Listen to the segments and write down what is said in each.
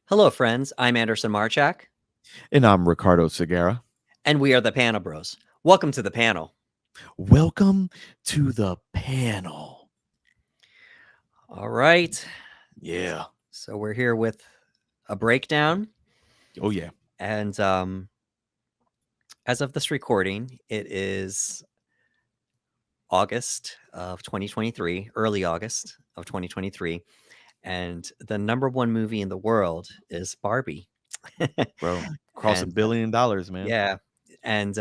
Hello, friends. I'm Anderson Marchak, And I'm Ricardo Segura. and we are the Panel Bros. Welcome to the panel. Welcome to the panel. All right. Yeah. So we're here with a breakdown, Oh, yeah. and as of this recording, it is August of 2023, early August of 2023, and the number one movie in the world is Barbie. Bro, cross a and billion dollars, man. yeah, and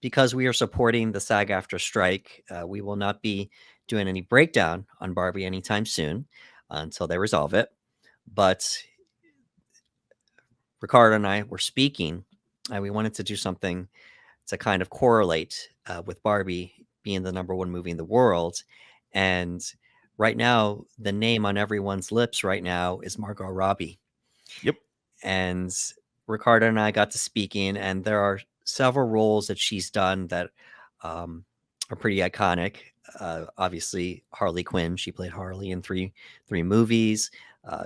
because we are supporting the SAG-AFTRA strike, we will not be doing any breakdown on Barbie anytime soon until they resolve it. But Ricardo and I were speaking, and we wanted to do something to kind of correlate with Barbie being the number one movie in the world. And right now, the name on everyone's lips right now is Margot Robbie. Yep. And Ricardo and I got to speaking, and there are several roles that she's done that um, are pretty iconic. Obviously, Harley Quinn. She played Harley in three movies.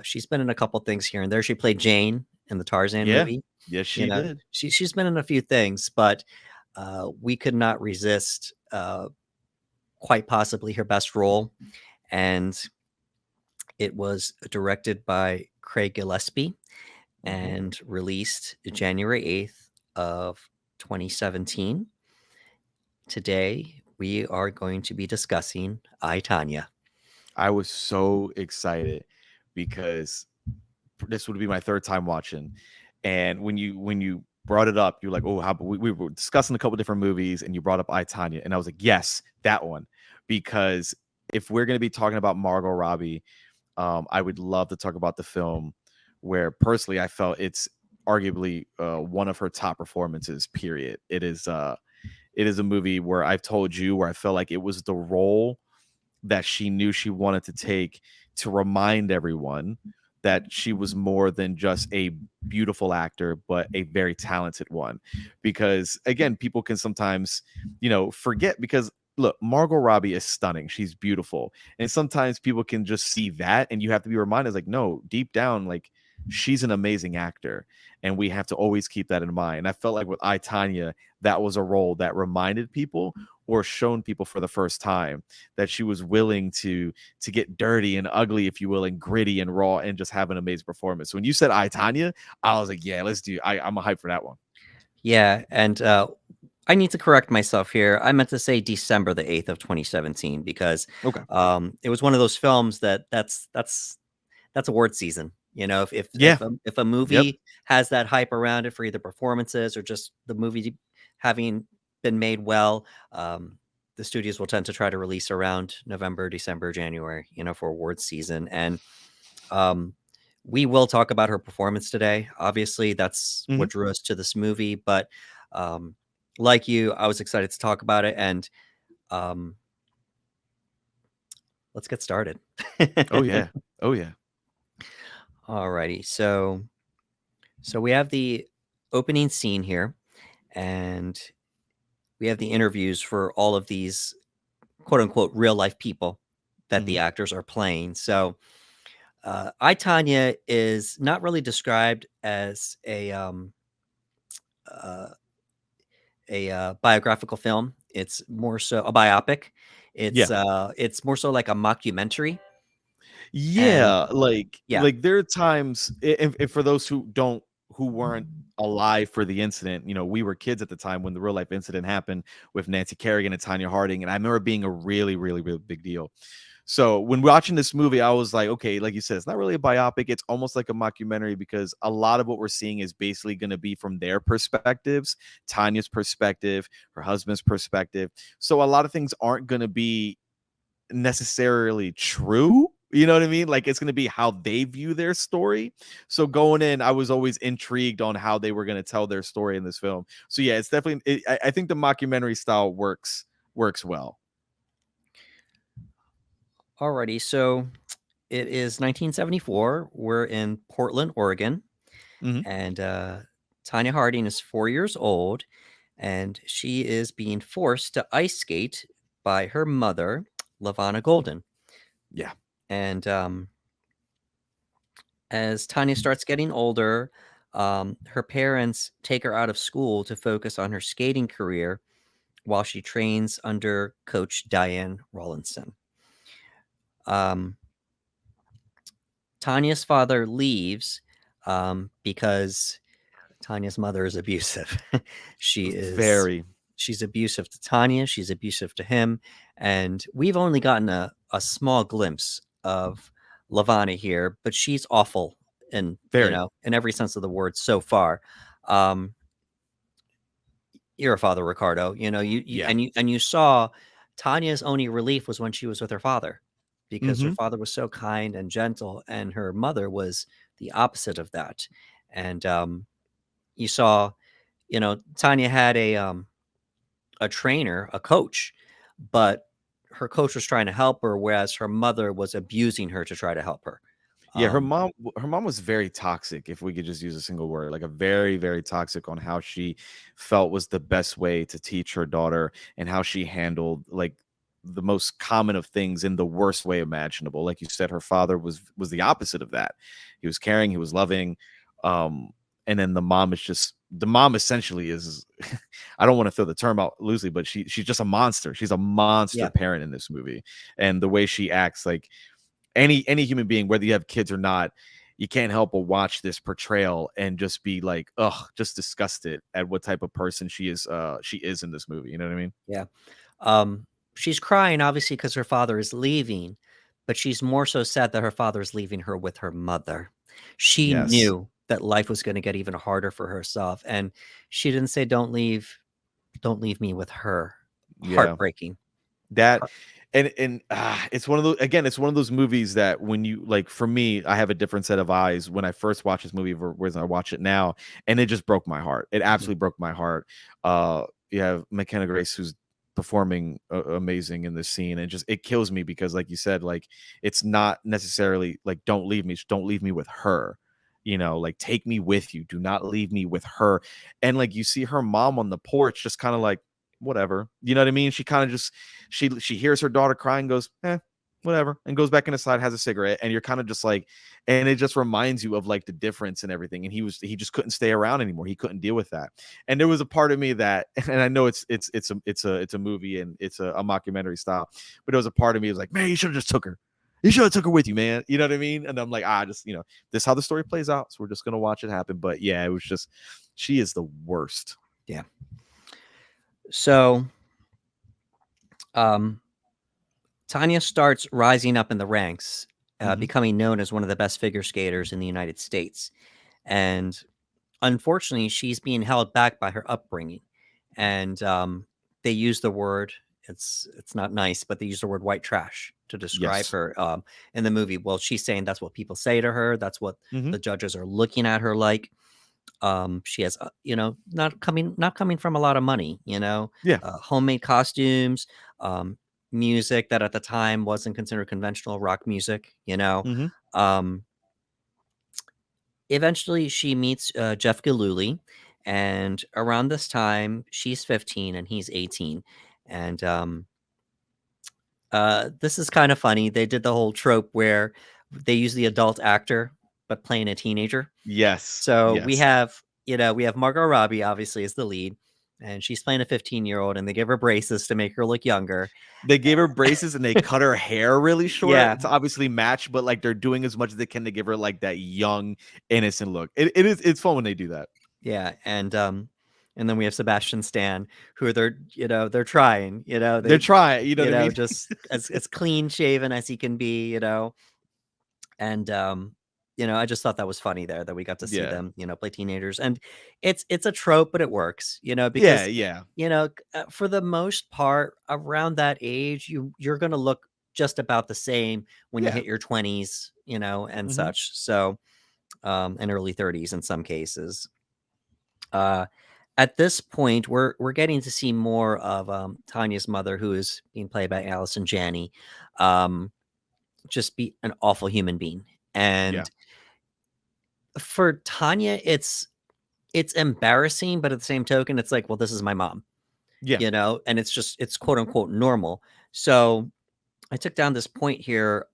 She's been in a couple things here and there. She played Jane in the Tarzan Yeah. movie. Yes, You she know, did. she's been in a few things, but we could not resist quite possibly her best role, and it was directed by Craig Gillespie Hmm. and released January 8th of 2017. Today, we are going to be discussing I, Tanya. I was so excited because this would be my third time watching. And when you brought it up, you're like, oh, how we were discussing a couple different movies and you brought up I, Tanya. And I was like, yes, that one. Because if we're gonna be talking about Margot Robbie, I would love to talk about the film where personally I felt it's arguably one of her top performances. Period. It is a movie where I've told you where I felt like it was the role that she knew she wanted to take to remind everyone that she was more than just a beautiful actor but a very talented one. Because again, people can sometimes forget, because look, Margot Robbie is stunning, she's beautiful, and sometimes people can just see that and you have to be reminded, like, no, deep down, like, she's an amazing actor, and we have to always keep that in mind. And I felt like with I, Tanya, that was a role that reminded people, or shown people for the first time, that she was willing to get dirty and ugly, if you will, and gritty and raw, and just have an amazing performance. So when you said I, Tanya, I was like, yeah, let's do. I'm a hype for that one. Yeah, and I need to correct myself here. I meant to say December the 8th of 2017 because Okay. it was one of those films that's award season. You know, Yeah. if a Yep. movie has that hype around it for either performances or just the movie having been made well, the studios will tend to try to release around November, December, January, for award season. And um, we will talk about her performance today. Obviously, that's Hmm. what drew us to this movie. But um, like you, I was excited to talk about it, and um, let's get started. Oh yeah. Oh yeah. Alrighty, so we have the opening scene here, and we have the interviews for all of these quote unquote real life people that Hmm. the actors are playing. So, I Tanya is not really described as uh, a biographical film. It's more so a biopic. Yeah. It's more so like a mockumentary, and Yeah, like yeah, like there are times, if for those who weren't alive for the incident, we were kids at the time when the real life incident happened with Nancy Kerrigan and Tanya Harding, and I remember it being a really, really, really big deal. So when watching this movie, I was like, okay, like you said, it's not really a biopic. It's almost like a mockumentary, because a lot of what we're seeing is basically going to be from their perspectives, Tanya's perspective, her husband's perspective. So a lot of things aren't going to be necessarily true. You know what I mean? Like, it's going to be how they view their story. So going in, I was always intrigued on how they were going to tell their story in this film. So yeah, it's definitely. I think the mockumentary style works well. alrighty. So it is 1974. We're in Portland, Oregon, Hmm. and Tanya Harding is 4 years old, and she is being forced to ice skate by her mother, Lavana Golden. Yeah. And As Tanya starts getting older, her parents take her out of school to focus on her skating career while she trains under coach Diane Rawlinson. Tanya's father leaves because Tanya's mother is abusive. Very. She's abusive to Tanya, she's abusive to him, and we've only gotten a small glimpse of Lavana here, but she's awful in, Very. in every sense of the word so far. Um, you're a father, Ricardo. Yeah. And you saw Tanya's only relief was when she was with her father, because her Mm-hmm. father was so kind and gentle, and her mother was the opposite of that. And you saw, Tanya had a trainer, a coach, but her coach was trying to help her, whereas her mother was abusing her to try to help her. Yeah, her Um, mom was very toxic, if we could just use a single word, like a very, very toxic on how she felt was the best way to teach her daughter and how she handled like the most common of things in the worst way imaginable. Like you said, her father was the opposite of that. He was caring, he was loving. Um, and then the mom essentially is I don't want to throw the term out loosely, but she's just a monster. She's a monster yeah, parent in this movie. And the way she acts, like any human being, whether you have kids or not, you can't help but watch this portrayal and just be like, ugh, just disgusted at what type of person she is in this movie. You know what I mean? yeah. Um, she's crying obviously because her father is leaving, but she's more so sad that her father is leaving her with her mother. She Yes. knew that life was going to get even harder for herself, and she didn't say, don't leave me with her." Yeah. Heartbreaking. That Heart- it's one of those, again, it's one of those movies that when you like, for me, I have a different set of eyes when I first watched this movie whereas I watch it now, and it just broke my heart. It yeah, absolutely broke my heart. You have McKenna Grace, who's performing amazing in this scene, and just it kills me because, like you said, like it's not necessarily like don't leave me with her. Like take me with you. Do not leave me with her. And like you see her mom on the porch, just kind of like whatever. You know what I mean? She kind of just she hears her daughter crying, goes, whatever, and goes back inside, has a cigarette, and you're kind of just like, and it just reminds you of like the difference and everything. And he just couldn't stay around anymore. He couldn't deal with that. And there was a part of me that, and I know it's a movie and it's a mockumentary style, but there was a part of me that was like, man, you should have just took her. You should have took her with you, man. You know what I mean? And I'm like, just this is how the story plays out. So we're just gonna watch it happen. But yeah, it was just she is the worst. yeah. So, um, Tanya starts rising up in the ranks, Hmm. becoming known as one of the best figure skaters in the United States. And unfortunately, she's being held back by her upbringing. And they use the word, it's not nice, but they use the word white trash to describe Yes. her in the movie. Well, she's saying that's what people say to her. That's what Hmm. the judges are looking at her like. She has, not coming from a lot of money, Yeah. homemade costumes, um, music that at the time wasn't considered conventional rock music. Hmm. Um, Eventually, she meets Jeff Galooly, and around this time, she's 15 and he's 18, and this is kind of funny. They did the whole trope where they use the adult actor but playing a teenager. Yes. So Yes. we have Margot Robbie obviously as the lead, and she's playing a 15-year-old, and they give her braces to make her look younger. They gave her braces and they cut her hair really short Yeah, to obviously match, but like they're doing as much as they can to give her like that young, innocent look. It's fun when they do that. yeah, and then we have Sebastian Stan, who they're trying, They're they trying, you know what I mean? just as clean shaven as he can be. And I just thought that was funny there that we got to see Yeah. them, play teenagers, and it's a trope, but it works, Yeah, because yeah. for the most part around that age, you're gonna look just about the same when you Yeah. hit your 20s, and Hmm. such. So, and early 30s in some cases. Uh, at this point, we're getting to see more of Tanya's mother, who is being played by Allison Janney, um, just be an awful human being. Yeah. And for Tanya, it's embarrassing, but at the same token, it's like, well, this is my mom, Yeah. and it's quote unquote normal. So I took down this point here.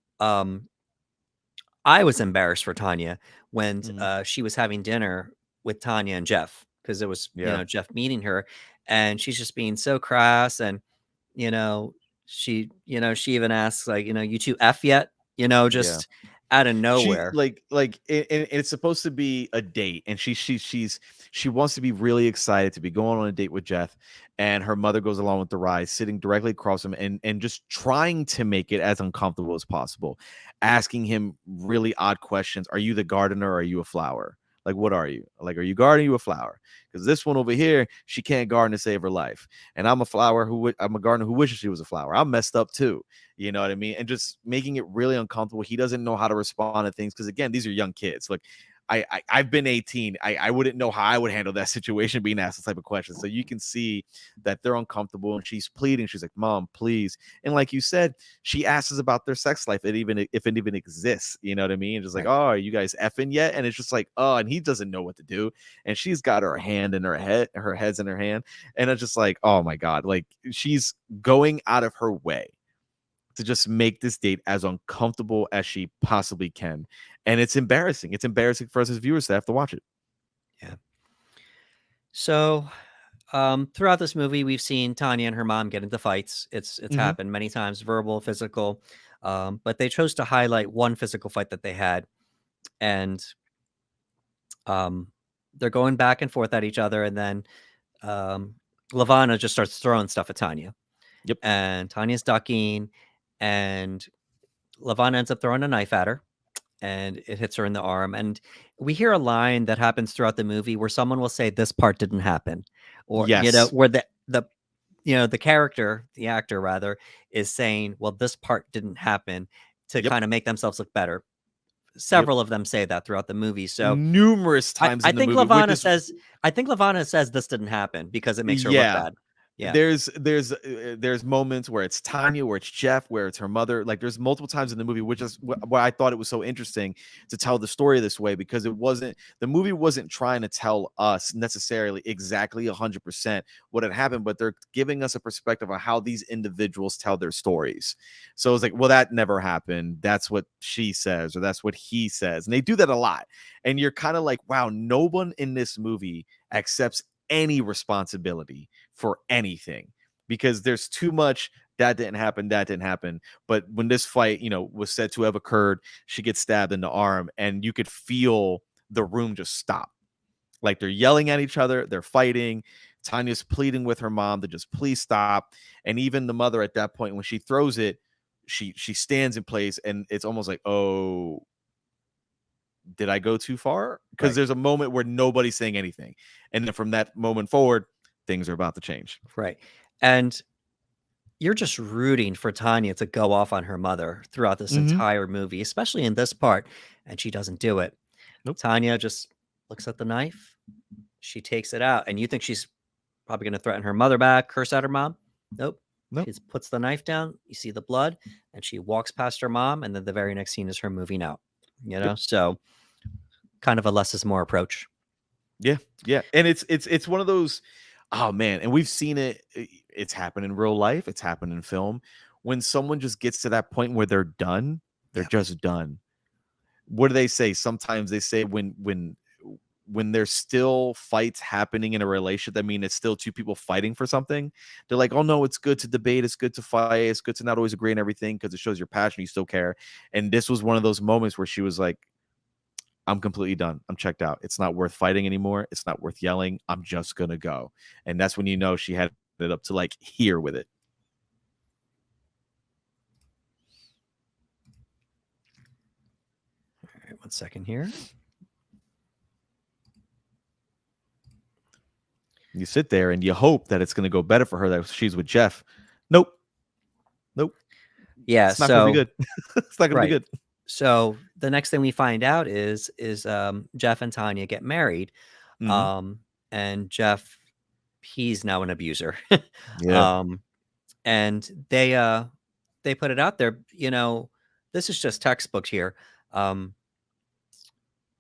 I was embarrassed for Tanya when Mhm. she was having dinner with Tanya and Jeff, because it was, Yeah. Jeff meeting her, and she's just being so crass, and you know she even asks, like, you two F yet, Yeah. just out of She nowhere. and it's supposed to be a date, and she wants to be really excited to be going on a date with Jeff, and her mother goes along with the ride, sitting directly across him and just trying to make it as uncomfortable as possible, asking him really odd questions. Are you the gardener or are you a flower? Like, what are you? Like, are you gardening? Are you a flower? Because this one over here, she can't garden to save her life, and I'm a flower I'm a gardener who wishes she was a flower. I'm messed up too. You know what I mean? And just making it really uncomfortable. He doesn't know how to respond to things because again, these are young kids. Like I've been 18. I wouldn't know how I would handle that situation being asked this type of question. So you can see that they're uncomfortable and she's pleading. She's like, Mom, please. And like you said, she asks us about their sex life, if it even exists. You know what I mean? And just like, Right. oh, are you guys effing yet? And it's just like, oh, and he doesn't know what to do. And she's got her hand in her head, her head's in her hand. And it's just like, oh my God, like she's going out of her way to just make this date as uncomfortable as she possibly can. And it's embarrassing. It's embarrassing for us as viewers to have to watch it. Yeah. So, throughout this movie, we've seen Tanya and her mom get into fights. It's Mhm. happened many times, verbal, physical, but they chose to highlight one physical fight that they had, and um, they're going back and forth at each other, and then um, Lavana just starts throwing stuff at Tanya, Yep. and Tanya's ducking, and Lavana ends up throwing a knife at her, and it hits her in the arm. And we hear a line that happens throughout the movie where someone will say, "This part didn't happen," or Yes. where the character, the actor rather, is saying, "Well, this part didn't happen," to Yep. kind of make themselves look better. Yep. Several of them say that throughout the movie. So Numerous I, times I in the think movie, which Lavana is says, I think Lavana says this didn't happen because it makes her look yeah. bad. Yeah. There's moments where it's Tanya, where it's Jeff, where it's her mother. Like there's multiple times in the movie, which is why I thought it was so interesting to tell the story this way because the movie wasn't trying to tell us necessarily exactly 100% what had happened, but they're giving us a perspective of how these individuals tell their stories. So it's like, well, that never happened. That's what she says, or that's what he says, and they do that a lot. And you're kind of like, wow, no one in this movie accepts any responsibility for anything because there's too much that didn't happen. But when this fight, was said to have occurred, she gets stabbed in the arm, and you could feel the room just stop. Like they're yelling at each other, they're fighting. Tanya's pleading with her mom to just please stop. And even the mother at that point, when she throws it, she stands in place, and it's almost like, oh, did I go too far? Because Right. there's a moment where nobody's saying anything. And then from that moment forward, things are about to change. Right. And you're just rooting for Tanya to go off on her mother throughout this Mhm. entire movie, especially in this part, and she doesn't do it. Nope. Tanya just looks at the knife, she takes it out, and you think she's probably going to threaten her mother back, curse at her mom. Nope. She Nope. just puts the knife down. You see the blood, and she walks past her mom, and then the very next scene is her moving out. Yep. So kind of a less is more approach. Yeah. Yeah. And it's one of those, oh man, and we've seen it. It's happened in real life, it's happened in film. When someone just gets to that point where they're done, they're Yeah. just done. What do they say? Sometimes they say when there's still fights happening in a relationship, that mean it's still two people fighting for something. They're like, oh no, it's good to debate, it's good to fight, it's good to not always agree on everything because it shows your passion, you still care. And this was one of those moments where she was like, I'm completely done. I'm checked out. It's not worth fighting anymore. It's not worth yelling. I'm just gonna go. And that's when you know she had it up to like here with it. All right, 1 second here. You sit there and you hope that it's gonna go better for her that she's with Jeff. Nope. Nope. Yeah. It's not gonna be So good. It's not gonna be right. good. So the next thing we find out is Jeff and Tanya get married, Hmm. um, and Jeff, he's now an abuser, Yeah. um, and they put it out there. This is just textbook here. Um,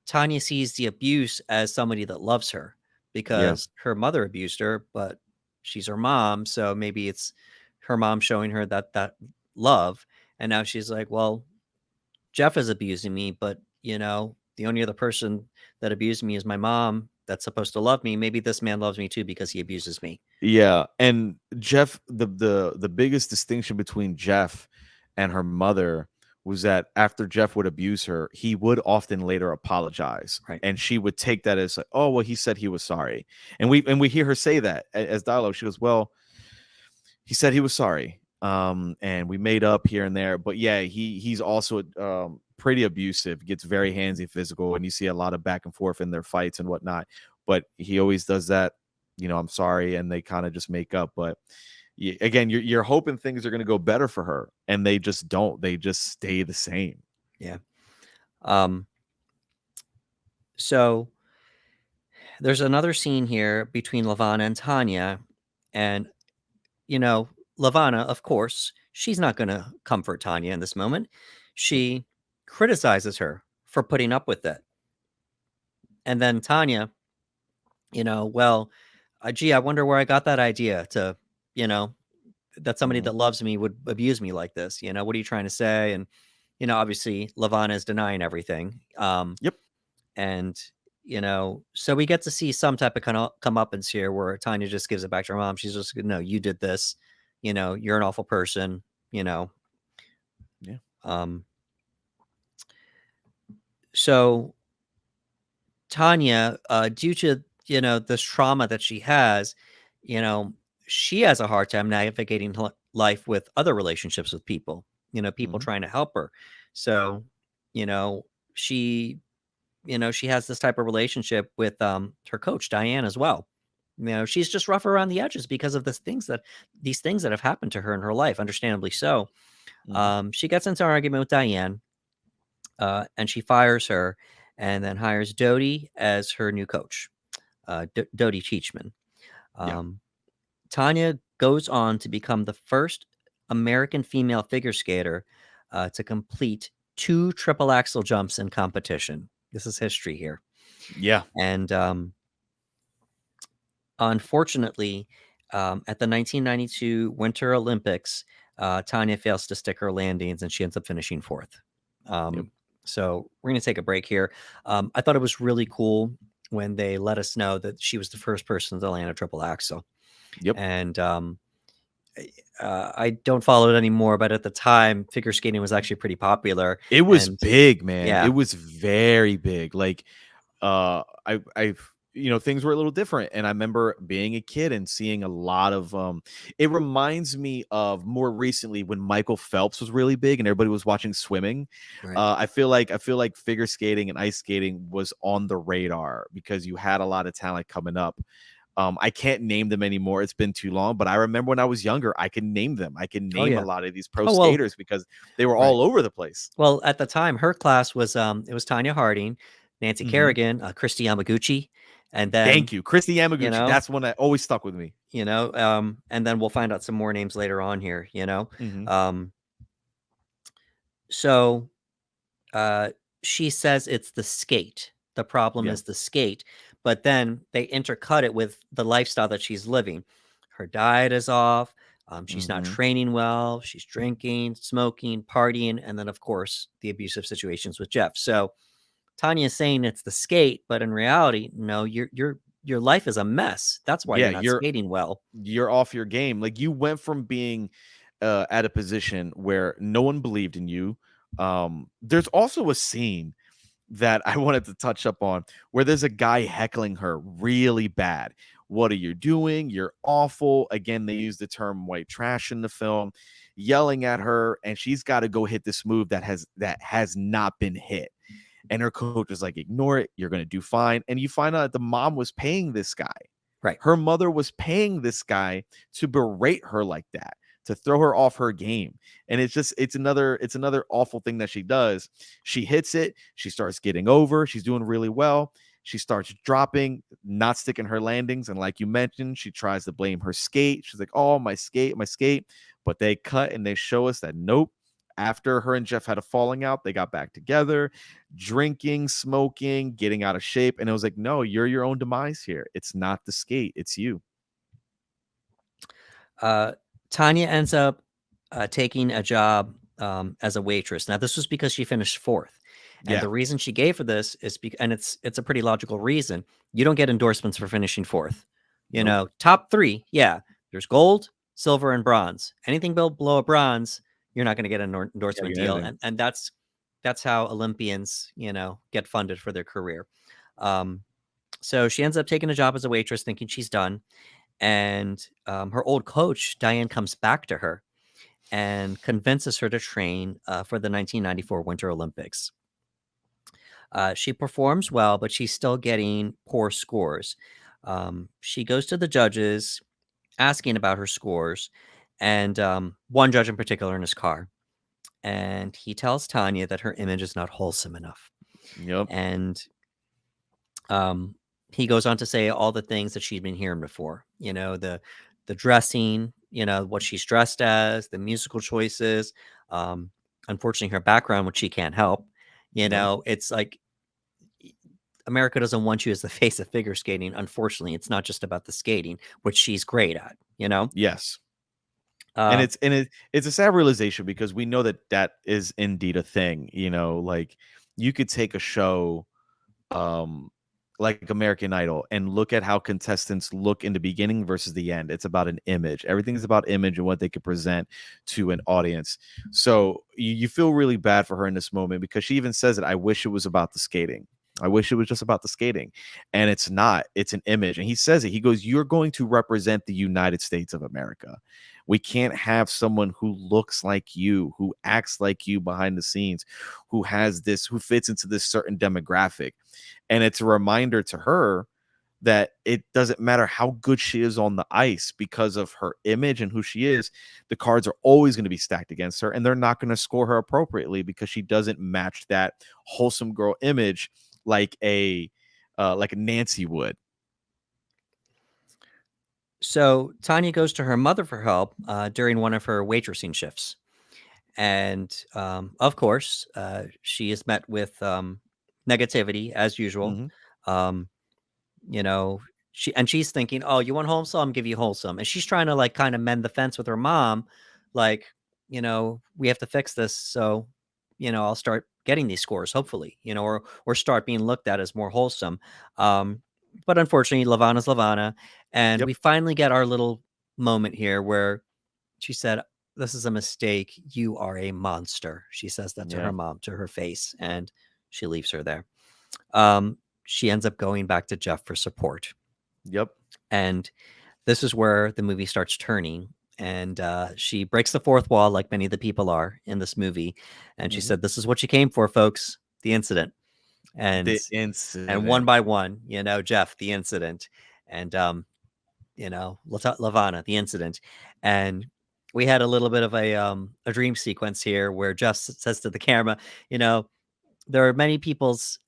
Tanya sees the abuse as somebody that loves her Yeah. because her mother abused her, but she's her mom, so maybe it's her mom showing her that love, and now she's like, well, Jeff is abusing me, but the only other person that abused me is my mom that's supposed to love me. Maybe this man loves me too because he abuses me. Yeah, and Jeff, the biggest distinction between Jeff and her mother was that after Jeff would abuse her, he would often later apologize, Right. and she would take that as like, oh well, he said he was sorry, and we hear her say that as dialogue. She goes, well, he said he was sorry, and we made up here and there, but yeah, he's also pretty abusive, gets very handsy, physical, and you see a lot of back and forth in their fights and whatnot. But he always does that, I'm sorry, and they kind of just make up. But again, you're hoping things are going to go better for her, and they just don't. They just stay the same. Yeah. So there's another scene here between Levana and Tanya, and Levana, of course, she's not going to comfort Tanya in this moment. She criticizes her for putting up with it. And then Tanya, well, gee, I wonder where I got that idea to, that somebody that loves me would abuse me like this. What are you trying to say? And, obviously Levana is denying everything. Yep. And, so we get to see some type of comeuppance here where Tanya just gives it back to her mom. She's just, no, you did this, you're an awful person, Yeah. So Tanya, due to, this trauma that she has, she has a hard time navigating life with other relationships with people, people trying to help her. So, she, she has this type of relationship with her coach, Diane, as well. She's just rough around the edges because of these things that have happened to her in her life, understandably so. She gets into an argument with Diane, and she fires her and then hires Dodie as her new coach, Dodie Cheechman. Tanya goes on to become the first American female figure skater to complete 2 triple axel jumps in competition. This is history here. Yeah. And unfortunately, at the 1992 Winter Olympics, Tanya fails to stick her landings and she ends up finishing 4th. So we're going to take a break here. I thought it was really cool when they let us know that she was the first person to land a triple axel. Yep. And I don't follow it anymore, but at the time, figure skating was actually pretty popular. It was big, man. Yeah. It was very big. Like, I've things were a little different, and I remember being a kid and seeing a lot of it reminds me of more recently when Michael Phelps was really big and everybody was watching swimming. Right. I feel like figure skating and ice skating was on the radar because you had a lot of talent coming up. I can't name them anymore. It's been too long, but I remember when I was younger, I can name them. I can name a lot of these pro skaters because they were all over the place. Well, at the time, her class was it was Tanya Harding, Nancy Kerrigan, Christy Yamaguchi, and then thank you, Christy Yamaguchi. That's one that always stuck with me. And then we'll find out some more names later on here. So she says it's the skate. The problem is the skate, but then they intercut it with the lifestyle that she's living. Her diet is off. She's not training well. She's drinking, smoking, partying, and then of course the abusive situations with Jeff. So Tanya's saying it's the skate, but in reality, no, your life is a mess. That's why you're not skating well. You're off your game. Like, you went from being at a position where no one believed in you. There's also a scene that I wanted to touch up on where there's a guy heckling her really bad. What are you doing? You're awful. Again, they use the term white trash in the film, yelling at her, and she's got to go hit this move that has not been hit. And her coach is like, ignore it. You're going to do fine. And you find out that the mom was paying this guy. Right. Her mother was paying this guy to berate her like that, to throw her off her game. And it's another awful thing that she does. She hits it. She starts getting over. She's doing really well. She starts dropping, not sticking her landings. And like you mentioned, she tries to blame her skate. She's like, oh, my skate. But they cut and they show us that nope. After her and Jeff had a falling out, they got back together, drinking, smoking, getting out of shape. And it was like, no, you're your own demise here. It's not the skate. It's you. Tanya ends up taking a job as a waitress. Now, this was because she finished fourth. And Yeah. the reason she gave for this is and it's a pretty logical reason. You don't get endorsements for finishing fourth. You Nope. know, top three, yeah. There's gold, silver, and bronze. Anything below a bronze, you're not going to get an Can't endorsement get deal. anything. And that's how Olympians, get funded for their career. So she ends up taking a job as a waitress, thinking she's done. And her old coach, Diane, comes back to her and convinces her to train for the 1994 Winter Olympics. She performs well, but she's still getting poor scores. She goes to the judges asking about her scores, and one judge in particular in his car. And he tells Tonya that her image is not wholesome enough. Yep. And um, he goes on to say all the things that she'd been hearing before. The dressing, what she's dressed as, the musical choices. Um, Unfortunately, her background, which she can't help. Nope. It's like America doesn't want you as the face of figure skating. Unfortunately, it's not just about the skating, which she's great at. Yes. And Uh, it's a sad realization because we know that that is indeed a thing. Like you could take a show um like American Idol and look at how contestants look in the beginning versus the end. It's about an image. Everything's about image and what they could present to an audience. So you feel really bad for her in this moment because she even says it. I wish it was about the skating. I wish it was just about the skating. And it's not. It's an image. And he says it. He goes, "You're going to represent the United States of America. We can't have someone who looks like you, who acts like you behind the scenes, who fits into this certain demographic." And it's a reminder to her that it doesn't matter how good she is on the ice because of her image and who she is. The cards are always going to be stacked against her, and they're not going to score her appropriately because she doesn't match that wholesome girl image like a Nancy would. so Tanya goes to her mother for help during one of her waitressing shifts. And of course, she is met with negativity as usual. Hmm. Um, you know, she's thinking, "Oh, you want wholesome? I'm give you wholesome." And she's trying to like kind of mend the fence with her mom, like, we have to fix this, so I'll start getting these scores, hopefully, or start being looked at as more wholesome. But unfortunately, Lavana's Lavana, and Yep. we finally get our little moment here where she said, "This is a mistake. You are a monster." She says that to Yeah. her mom, to her face, and she leaves her there. Um, she ends up going back to Jeff for support. Yep. And this is where the movie starts turning. And she breaks the fourth wall, like many of the people are in this movie. And she Hmm. said, "This is what you came for, folks, the incident." And The one incident. by one, Jeff, the incident. And Lavana, the incident. And we had a little bit of a dream sequence here where Jeff says to the camera, you know, there are many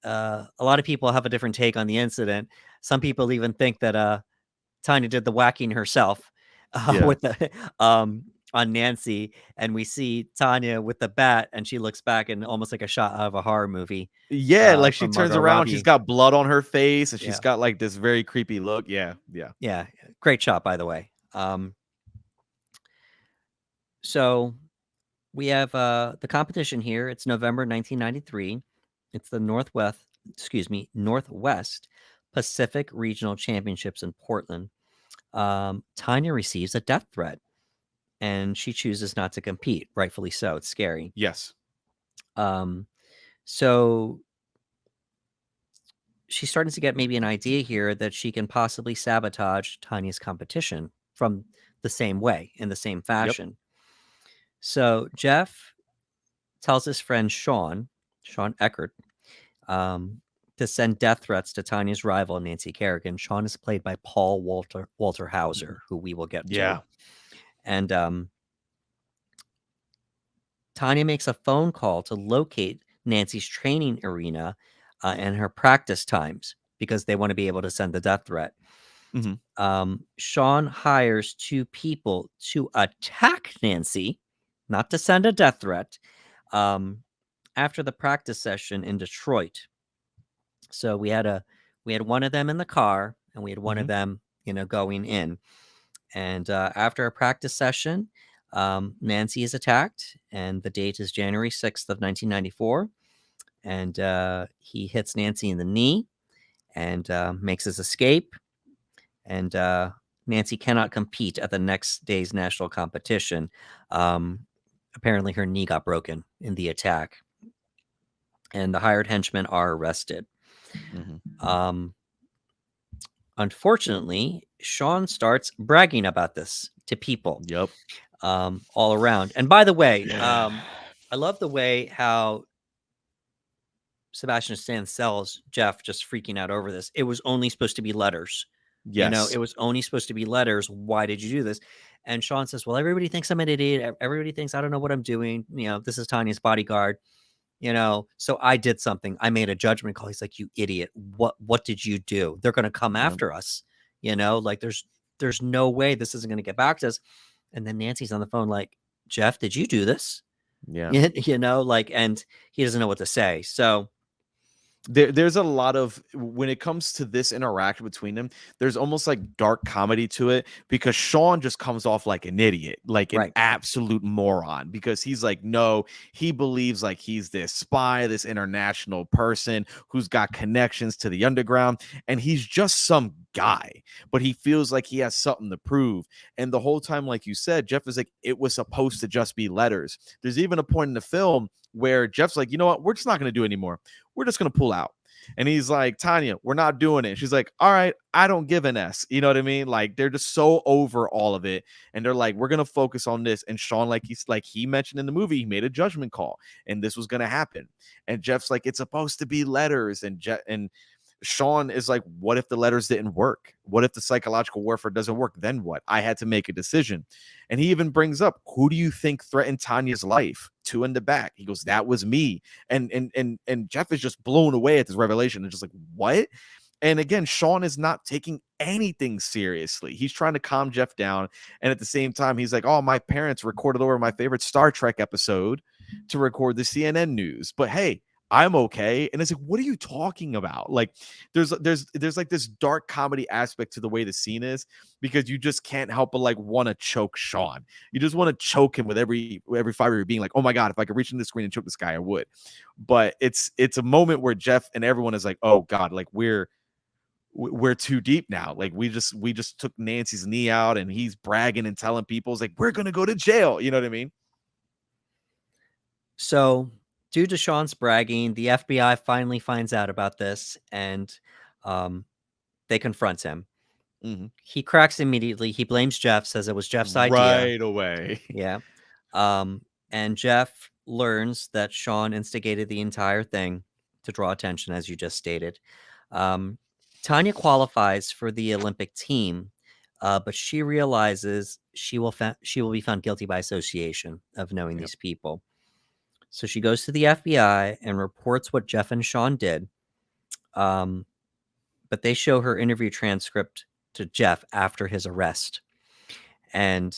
a lot of people have a different take on the incident. Some people even think that Tanya did the whacking herself Yeah. with the on Nancy, and we see Tanya with the bat, and she looks back and almost like a shot out of a horror movie Yeah, like she from turns Margot around, she's Robbie. got blood on her face, and she's Yeah, got like this very creepy look. Yeah, yeah. yeah, great shot by the way. So we have the competition here. It's November 1993. It's the Northwest Pacific Regional Championships in Portland. Tanya receives a death threat, and she chooses not to compete. Rightfully so. It's scary. Yes. Um, so she's starting to get maybe an idea here that she can possibly sabotage Tanya's competition from the same way, in the same Yep. fashion. So Jeff tells his friend Sean Eckert, um, to send death threats to Tanya's rival, Nancy Kerrigan. Sean is played by Paul Walter Mhm. Hauser, who we will get to. Yeah. And Tanya makes a phone call to locate Nancy's training arena and her practice times because they want to be able to send the death threat. Mhm. Sean hires two people to attack Nancy, not to send a death threat, um, after the practice session in Detroit. So we had one of them in the car, and we had one of Mhm. them, going in. And after a practice session, Nancy is attacked, and the date is January 6th of 1994. And he hits Nancy in the knee and makes his escape. And Nancy cannot compete at the next day's national competition. Apparently, her knee got broken in the attack, and the hired henchmen are arrested. Unfortunately, Sean starts bragging about this to people. Yep. All around. And by the way, I love the way how Sebastian Stan sells Jeff just freaking out over this. It was only supposed to be letters. Yes. You know, it was only supposed to be letters. Why did you do this? And Sean says, well, everybody thinks I'm an idiot. Everybody thinks I don't know what I'm doing. You know, this is Tanya's bodyguard. You know, so I did something. I made a judgment call. He's like, you idiot. What did you do? They're going to come after us. You know, like there's no way this isn't going to get back to us. And then Nancy's on the phone like, Jeff, did you do this? Yeah. You know, like, and he doesn't know what to say. So there's a lot of, when it comes to this interaction between them, there's almost like dark comedy to it, because Sean just comes off like an idiot, like an absolute moron, because he's like, no, he believes like he's this spy, this international person who's got connections to the underground, and he's just some guy, but he feels like he has something to prove. And the whole time, like you said, Jeff is like, it was supposed to just be letters. There's even a point in the film where Jeff's like, you know what, we're just not going to do it anymore. We're just going to pull out. And he's like, Tanya, we're not doing it. She's like, all right, I don't give an S. You know what I mean? Like, they're just so over all of it. And they're like, we're going to focus on this. And Sean, like he mentioned in the movie, he made a judgment call and this was going to happen. And Jeff's like, it's supposed to be letters. And Sean is like, what if the letters didn't work? What if the psychological warfare doesn't work? Then what? I had to make a decision. And he even brings up, who do you think threatened Tanya's life? Two in the back. He goes, that was me. And Jeff is just blown away at this revelation and just like, what? And again, Sean is not taking anything seriously. He's trying to calm Jeff down. And at the same time, he's like, oh, my parents recorded over my favorite Star Trek episode to record the CNN news. But hey, I'm okay. And it's like, what are you talking about? Like, there's like this dark comedy aspect to the way the scene is, because you just can't help but like want to choke Sean. You just want to choke him with every fiber of your being, like, oh my God, if I could reach into the screen and choke this guy, I would. But it's a moment where Jeff and everyone is like, oh God, like we're too deep now. Like we just took Nancy's knee out, and he's bragging and telling people, it's like, we're gonna go to jail. You know what I mean? So due to Sean's bragging, the FBI finally finds out about this, and they confront him. Mm-hmm. He cracks immediately. He blames Jeff, says it was Jeff's idea. Right away. Yeah. And Jeff learns that Sean instigated the entire thing to draw attention, as you just stated. Tanya qualifies for the Olympic team, but she realizes she will be found guilty by association of knowing these people. So she goes to the FBI and reports what Jeff and Sean did. But they show her interview transcript to Jeff after his arrest. And,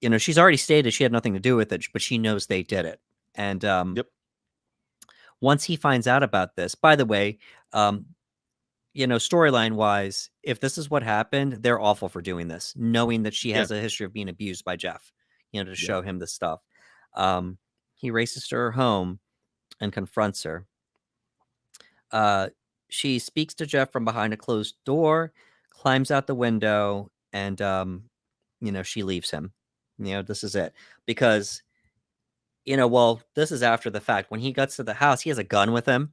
you know, she's already stated she had nothing to do with it, but she knows they did it. And once he finds out about this, by the way, you know, storyline wise, if this is what happened, they're awful for doing this, knowing that she has a history of being abused by Jeff, you know, to show him this stuff. He races to her home and confronts her. She speaks to Jeff from behind a closed door, climbs out the window, and, you know, she leaves him. You know, this is it. Because, you know, well, this is after the fact. When he gets to the house, he has a gun with him.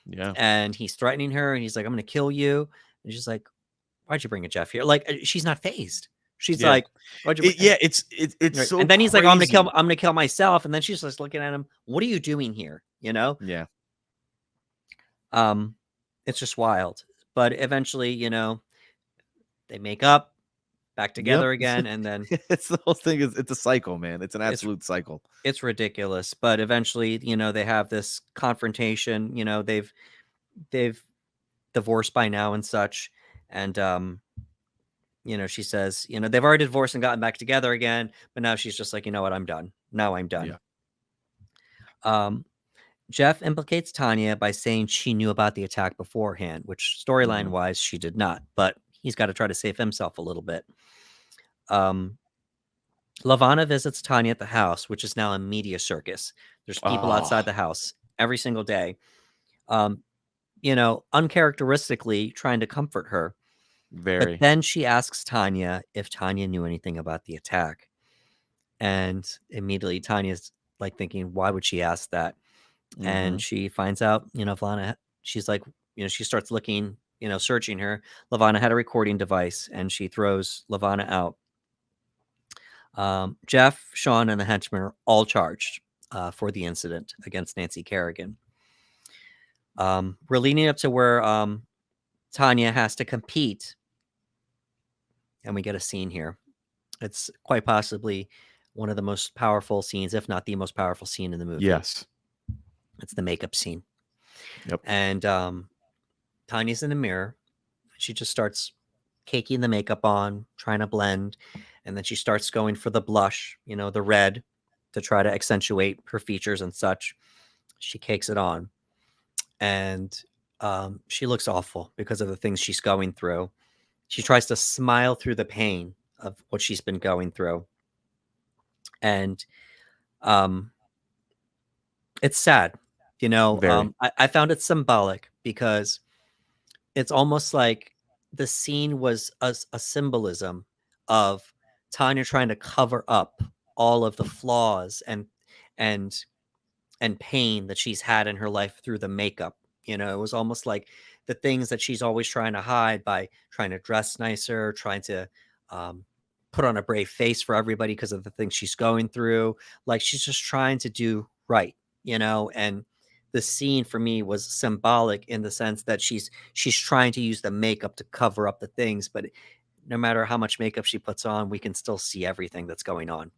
Yeah. And he's threatening her, and he's like, I'm going to kill you. And she's like, why'd you bring a Jeff here? Like, she's not phased. She's like, why'd you bring it's right. So and then he's crazy. like, I'm gonna kill myself. And then she's just looking at him. What are you doing here? You know? Yeah. It's just wild. But eventually, you know, they make up, back together again, and then it's the whole thing it's a cycle, man. It's an absolute cycle. It's ridiculous. But eventually, you know, they have this confrontation. You know, they've divorced by now and such. And you know, she says, you know, they've already divorced and gotten back together again, but now she's just like, you know what, I'm done. Now I'm done. Yeah. Jeff implicates Tanya by saying she knew about the attack beforehand, which storyline wise, she did not, but he's got to try to save himself a little bit. Lavana visits Tanya at the house, which is now a media circus. There's people outside Oh, the house every single day, um, uncharacteristically trying to comfort her. But very. then she asks Tanya if Tanya knew anything about the attack. And immediately Tanya's like thinking, why would she ask that? And Hmm. she finds out, Lavana, she's like, she starts looking, searching her. Lavana had a recording device and she throws Lavana out. Jeff, Sean, and the henchmen are all charged for the incident against Nancy Kerrigan. We're leading up to where Tanya has to compete, and we get a scene here. It's quite possibly one of the most powerful scenes, if not the most powerful scene in the movie. Yes. It's the makeup scene. Yep. And Tanya's in the mirror. She just starts caking the makeup on, trying to blend. And then she starts going for the blush, the red, to try to accentuate her features and such. She cakes it on. And she looks awful because of the things she's going through. She tries to smile through the pain of what she's been going through. And um, it's sad. Very. I found it symbolic because it's almost like the scene was a symbolism of Tanya trying to cover up all of the flaws and and pain that she's had in her life through the makeup. It was almost like the things that she's always trying to hide by trying to dress nicer, trying to um, put on a brave face for everybody because of the things she's going through. Like she's just trying to do right, and the scene for me was symbolic in the sense that she's trying to use the makeup to cover up the things, but no matter how much makeup she puts on, we can still see everything that's going on.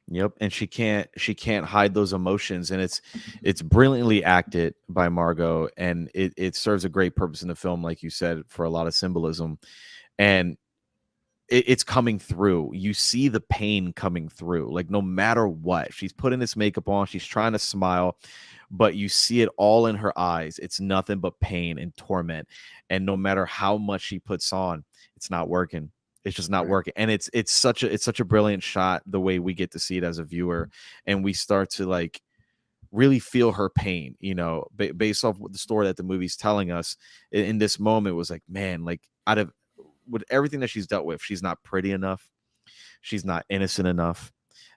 Yep, and she can't hide those emotions, and it's brilliantly acted by Margot, and it serves a great purpose in the film, like you said, for a lot of symbolism, and it's coming through. You see the pain coming through, like no matter what, she's putting this makeup on, she's trying to smile, but you see it all in her eyes. It's nothing but pain and torment, and no matter how much she puts on, it's not working. It's just not Right. working, and it's such a brilliant shot the way we get to see it as a viewer, and we start to like really feel her pain, based off what the story that the movie's telling us in this moment was like, man, like out of with everything that she's dealt with, she's not pretty enough, she's not innocent enough.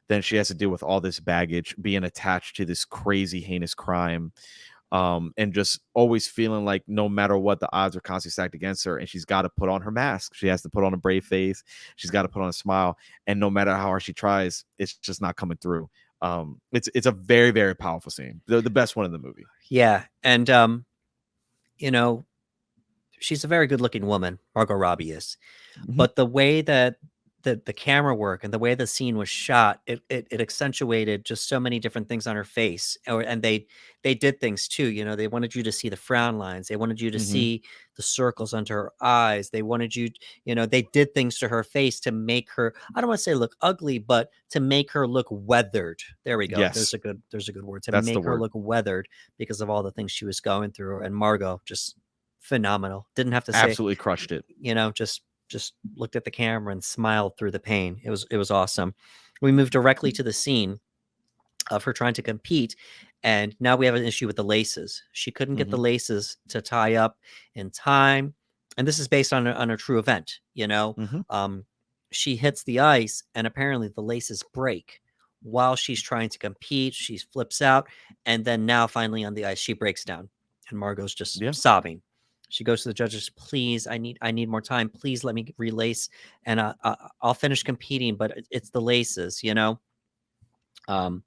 Then she has to deal with all this baggage, being attached to this crazy, heinous crime, and just always feeling like no matter what, the odds are constantly stacked against her, and she's got to put on her mask. She has to put on a brave face. She's got to put on a smile, and no matter how hard she tries, it's just not coming through. It's a very, very powerful scene, the best one in the movie. Yeah, and you know, she's a very good-looking woman, Margot Robbie is. Mhm. But the way that the camera work and the way the scene was shot, it accentuated just so many different things on her face. And they did things too. They wanted you to see the frown lines. They wanted you to Mhm. see the circles under her eyes. They wanted you, they did things to her face to make her, I don't want to say look ugly, but to make her look weathered. There we go. Yes, There's a good word, to that's the make her word. look weathered because of all the things she was going through. And Margot just phenomenal. Didn't have to say, Absolutely crushed it. just looked at the camera and smiled through the pain. It was awesome. We moved directly to the scene of her trying to compete, and now we have an issue with the laces. She couldn't get the Mhm. laces to tie up in time, and this is based on a true event. Mhm. She hits the ice, and apparently the laces break while she's trying to compete. She flips out, and then now finally on the ice she breaks down, and Margot's just Yeah. sobbing. She goes to the judges, please, I need more time, please let me relace, and I'll finish competing, but it's the laces. um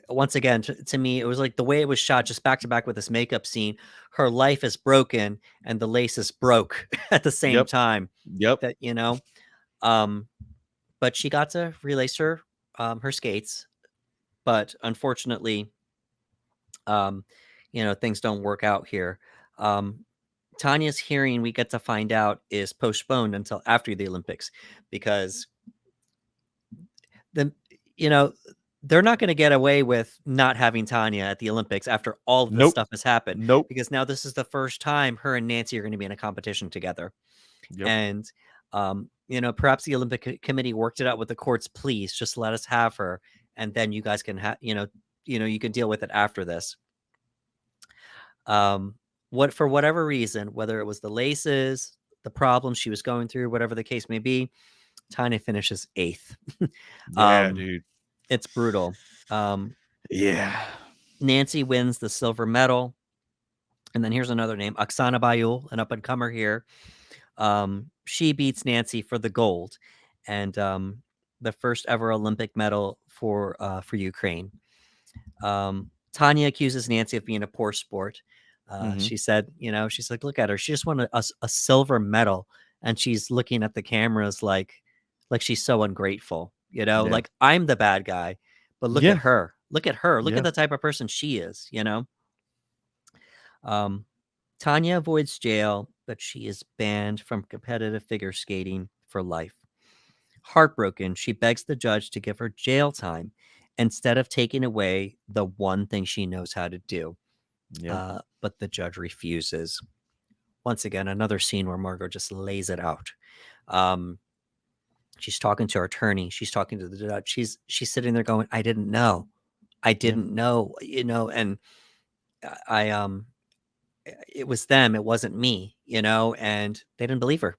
Once again, to me, it was like the way it was shot, just back to back with this makeup scene. Her life is broken, and the laces broke at the same Yep. time. Yep. That um, but she got to relace her skates, but unfortunately, um, things don't work out here. Um, Tanya's hearing, we get to find out, is postponed until after the Olympics because the you know they're not going to get away with not having Tanya at the Olympics after all of this Nope. stuff has happened, Nope. because now this is the first time her and Nancy are going to be in a competition together. Yep. And perhaps the Olympic Committee worked it out with the courts. Please just let us have her, and then you guys can you can deal with it after this. For whatever reason, whether it was the laces, the problems she was going through, whatever the case may be, Tanya finishes 8th. Yeah, dude. It's brutal. Yeah. Nancy wins the silver medal. And then here's another name, Oksana Bayul, an up-and-comer here. She beats Nancy for the gold and the first ever Olympic medal for Ukraine. Tanya accuses Nancy of being a poor sport. She said, she's like, look at her. She just won a silver medal, and she's looking at the cameras like she's so ungrateful. Yeah. Like, I'm the bad guy, but look at her. Look at her. Look Yeah. at the type of person she is. Tanya avoids jail, but she is banned from competitive figure skating for life. Heartbroken, she begs the judge to give her jail time instead of taking away the one thing she knows how to do. Yeah. But the judge refuses. Once again, another scene where Margot just lays it out. She's talking to her attorney. She's talking to the judge. She's sitting there going, I didn't know. I didn't know, and I it was them, it wasn't me, and they didn't believe her.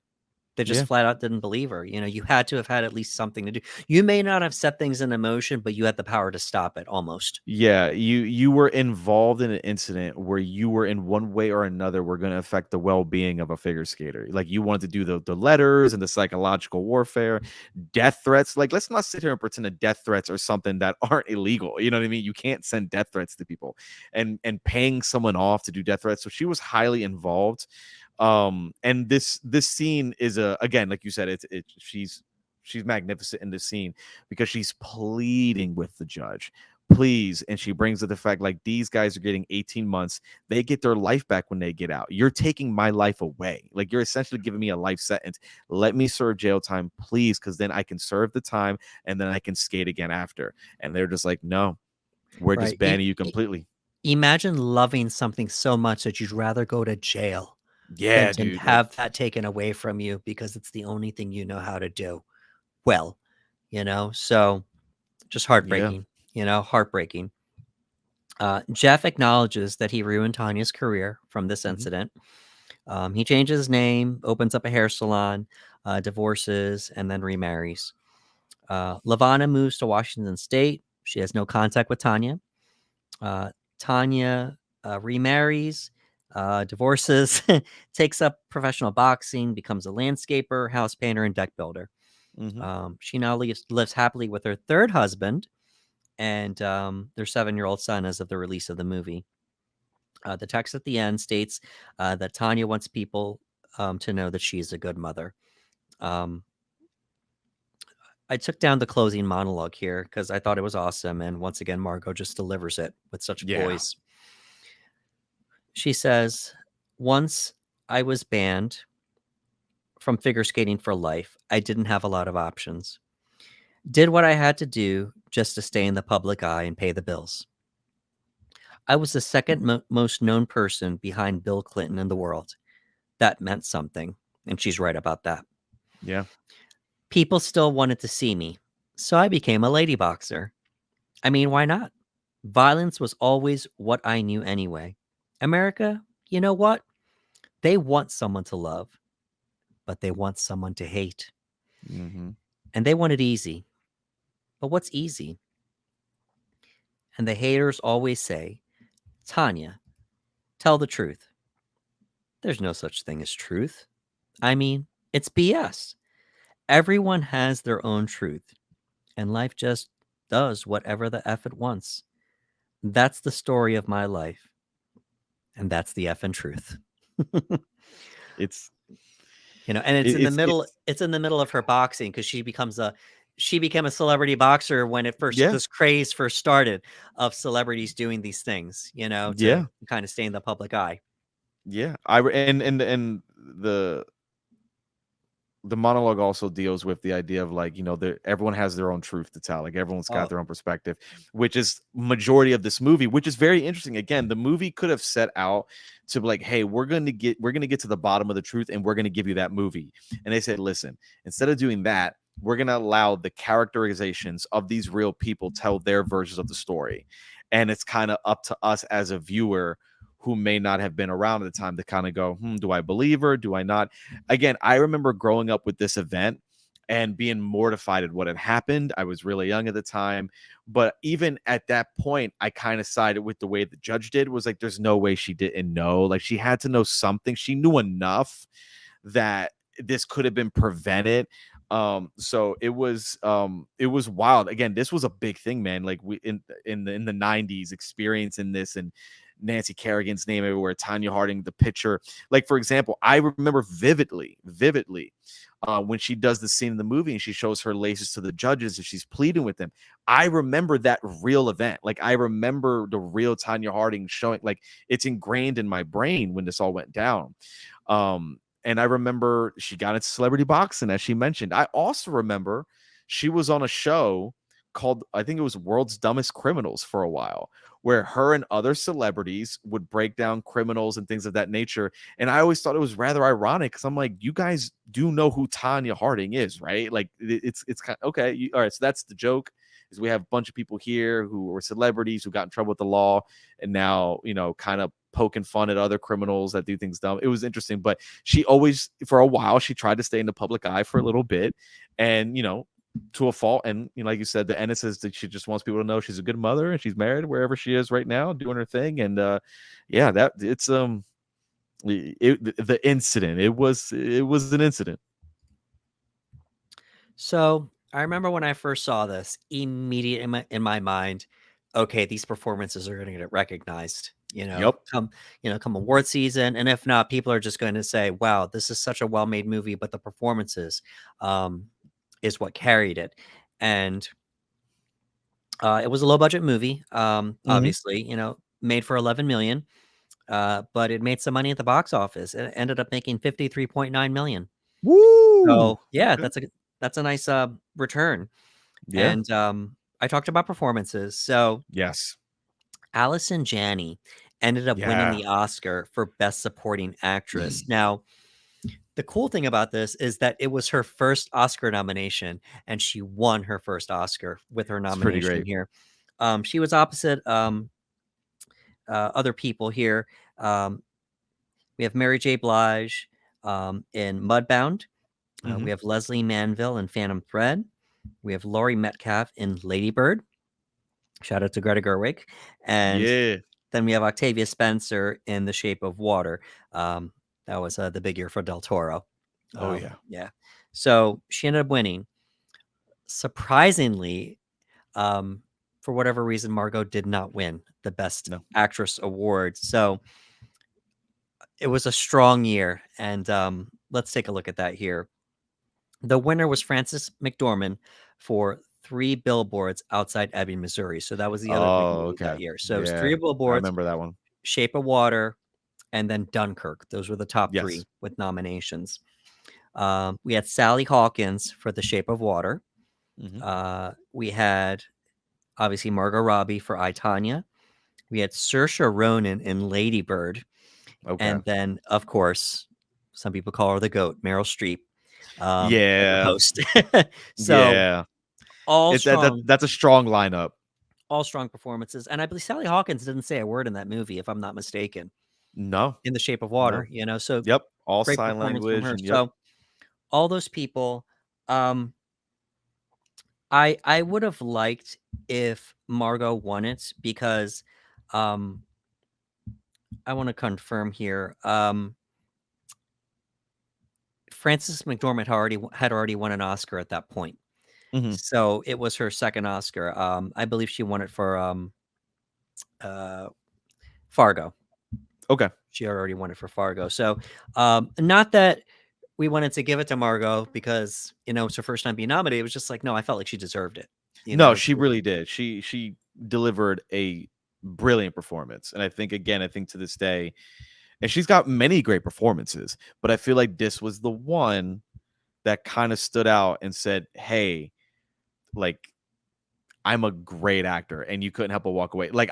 They just flat out didn't believe her. You had to have had at least something to do. You may not have set things into motion, but you had the power to stop it almost. Yeah, you were involved in an incident where you were in one way or another were going to affect the well-being of a figure skater. Like, you wanted to do the letters and the psychological warfare, death threats. Like, let's not sit here and pretend that death threats are something that aren't illegal. You know what I mean? You can't send death threats to people, and paying someone off to do death threats. So she was highly involved. And this scene is again, like you said, she's magnificent in this scene because she's pleading with the judge, please. And she brings up the fact, like, these guys are getting 18 months. They get their life back when they get out. You're taking my life away. Like, you're essentially giving me a life sentence. Let me serve jail time, please, because then I can serve the time and then I can skate again after. And they're just like, no, we're just banning you completely. Imagine loving something so much that you'd rather go to jail Yeah, than dude. have that taken away from you because it's the only thing you know how to do well, so just heartbreaking, heartbreaking. Jeff acknowledges that he ruined Tanya's career from this incident. He changes his name, opens up a hair salon, divorces, and then remarries. LaVonna moves to Washington State. She has no contact with Tanya. Tanya remarries, divorces, takes up professional boxing, becomes a landscaper, house painter, and deck builder. She now lives happily with her third husband and their 7-year-old son as of the release of the movie. The text at the end states that Tanya wants people to know that she's a good mother. I took down the closing monologue here because I thought it was awesome. And once again, Margot just delivers it with such poise. She says, once I was banned from figure skating for life, I didn't have a lot of options. Did what I had to do just to stay in the public eye and pay the bills. I was the second most known person behind Bill Clinton in the world. That meant something. And she's right about that. Yeah. People still wanted to see me, so I became a lady boxer. I mean, why not? Violence was always what I knew anyway. America, you know what? They want someone to love, but they want someone to hate. And they want it easy. But what's easy? And the haters always say, Tanya, tell the truth. There's no such thing as truth. I mean, it's BS. Everyone has their own truth, and life just does whatever the F it wants. That's the story of my life, and that's the effing truth. It's and it's in the middle. It's in the middle of her boxing because she became a celebrity boxer when this craze first started of celebrities doing these things. To kind of stay in the public eye. Yeah, and the the monologue also deals with the idea of like, everyone has their own truth to tell. Like everyone's got Oh, their own perspective, which is majority of this movie, which is very interesting. Again, the movie could have set out to be like, hey, we're gonna get to the bottom of the truth and we're gonna give you that movie. And they said, listen, instead of doing that, we're gonna allow the characterizations of these real people tell their versions of the story. And it's kind of up to us as a viewer who may not have been around at the time to kind of go, do I believe her? Do I not? Again, I remember growing up with this event and being mortified at what had happened. I was really young at the time, but even at that point, I kind of sided with the way the judge did. Was like, there's no way she didn't know. Like she had to know something. She knew enough that this could have been prevented. So it was wild. Again, this was a big thing, man. Like we in the 90s experiencing this, and Nancy Kerrigan's name everywhere, Tanya Harding, the picture. Like, for example, I remember vividly, when she does the scene in the movie and she shows her laces to the judges and she's pleading with them. I remember that real event. Like, I remember the real Tanya Harding showing, like, it's ingrained in my brain when this all went down. And I remember she got into celebrity boxing, as she mentioned. I also remember she was on a show called, I think it was World's Dumbest Criminals for a while, where her and other celebrities would break down criminals and things of that nature. And I always thought it was rather ironic because I'm like, you guys do know who Tanya Harding is, right? Like it's kind of okay. All right, so that's the joke. Is we have a bunch of people here who were celebrities who got in trouble with the law and now, kind of poking fun at other criminals that do things dumb. It was interesting, but she always, for a while, she tried to stay in the public eye for a little bit, and to a fault. And like you said, the end says that she just wants people to know she's a good mother and she's married wherever she is right now, doing her thing. And that it's the incident. It was an incident. so I remember when I first saw this, immediate in my mind, okay, these performances are going to get recognized. Yep. Come award season, and if not, people are just going to say, "Wow, this is such a well-made movie," but the performances is what carried it. And it was a low-budget movie, Mm-hmm. obviously, made for 11 million, but it made some money at the box office. It ended up making 53.9 million. Woo. So yeah, Okay. that's a nice return. Yeah. And I talked about performances. So Yes. Allison Janney ended up winning Yeah. the Oscar for Best Supporting Actress. Now, the cool thing about this is that it was her first Oscar nomination, and she won her first Oscar with her It's pretty nomination great. here. She was opposite other people here. Um, we have Mary J. Blige in Mudbound. Mm-hmm. We have Leslie Manville in Phantom Thread. We have Laurie Metcalf in Lady Bird. Shout out to Greta Gerwig. And Yeah. then we have Octavia Spencer in The Shape of Water. That was the big year for Del Toro. Oh yeah. Yeah. So she ended up winning. Surprisingly, for whatever reason, Margot did not win the Best No. Actress award. So it was a strong year. And let's take a look at that here. The winner was Frances McDormand for Three Billboards Outside Ebbing, Missouri. So that was the other big Oh, movie okay. that year. So it was Yeah. Three I Billboards, remember that one. Shape of Water, and then Dunkirk. Those were the top Yes. three with nominations. We had Sally Hawkins for The Shape of Water. Mm-hmm. We had obviously Margot Robbie for I, Tonya. We had Saoirse Ronan in Lady Bird. Okay. And then, of course, some people call her the GOAT, Meryl Streep, for the Yeah. host. So Yeah. all It that, that strong, that's a strong lineup. all strong performances. And I believe Sally Hawkins didn't say a word in that movie, if I'm not mistaken, No. in The Shape of No. Water, so Yep. All great sign performance from language her. and yep. So all those people, um, I would have liked if Margot won it because I want to confirm here. Frances McDormand had already won an Oscar at that point. Mm-hmm. So it was her second Oscar. I believe she won it for Fargo. Okay. She had already won it for Fargo. So not that we wanted to give it to Margot because it's her first time being nominated. It was just like, no, I felt like she deserved it. No, she really did. She delivered a brilliant performance. And I think to this day, and she's got many great performances, but I feel like this was the one that kind of stood out and said, "Hey, like I'm a great actor," and you couldn't help but walk away. Like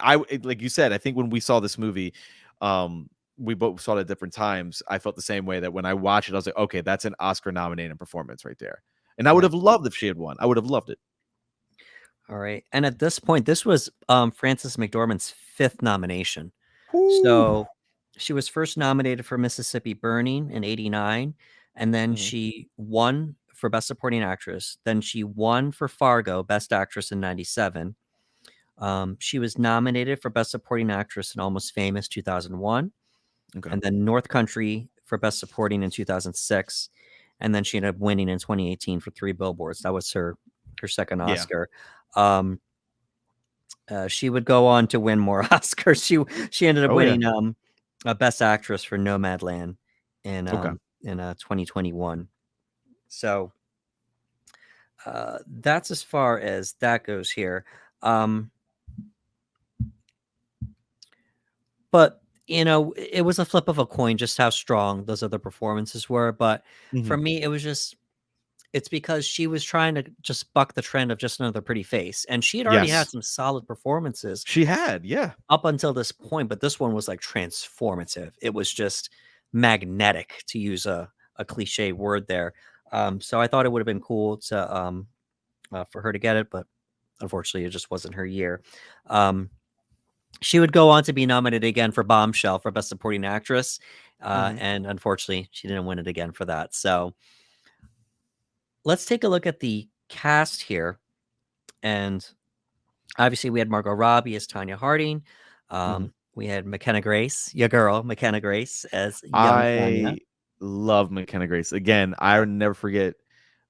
you said, I think when we saw this movie, we both saw it at different times. I felt the same way that when I watched it, I was like, okay, that's an Oscar nominated performance right there. And I would Right. have loved if she had won. I would have loved it. All right. And at this point, this was Frances McDormand's 5th nomination. Whoo. So she was first nominated for Mississippi Burning in 89, and then Mhm. she won for Best Supporting Actress. Then she won for Fargo, Best Actress in 97. She was nominated for Best Supporting Actress in Almost Famous 2001, Okay. and then North Country for Best Supporting in 2006. And then she ended up winning in 2018 for Three Billboards. That was her second Yeah. Oscar. She would go on to win more Oscars. She ended up Oh yeah. winning a Best Actress for Nomadland in Okay. 2021. So that's as far as that goes here. But it was a flip of a coin just how strong those other performances were. But for Mhm. me, it's because she was trying to just buck the trend of just another pretty face, and she had already had Yes. some solid performances She had. Yeah. up until this point, but this one was like transformative. It was just magnetic, to use a cliche word there. So I thought it would have been cool to for her to get it, but unfortunately, it just wasn't her year. She would go on to be nominated again for Bombshell for Best Supporting Actress, Mhm. and unfortunately, she didn't win it again for that. So let's take a look at the cast here, and obviously, we had Margot Robbie as Tanya Harding. Mhm. We had McKenna Grace, your girl, McKenna Grace, as young Tanya. I love McKenna Grace. Again, I would never forget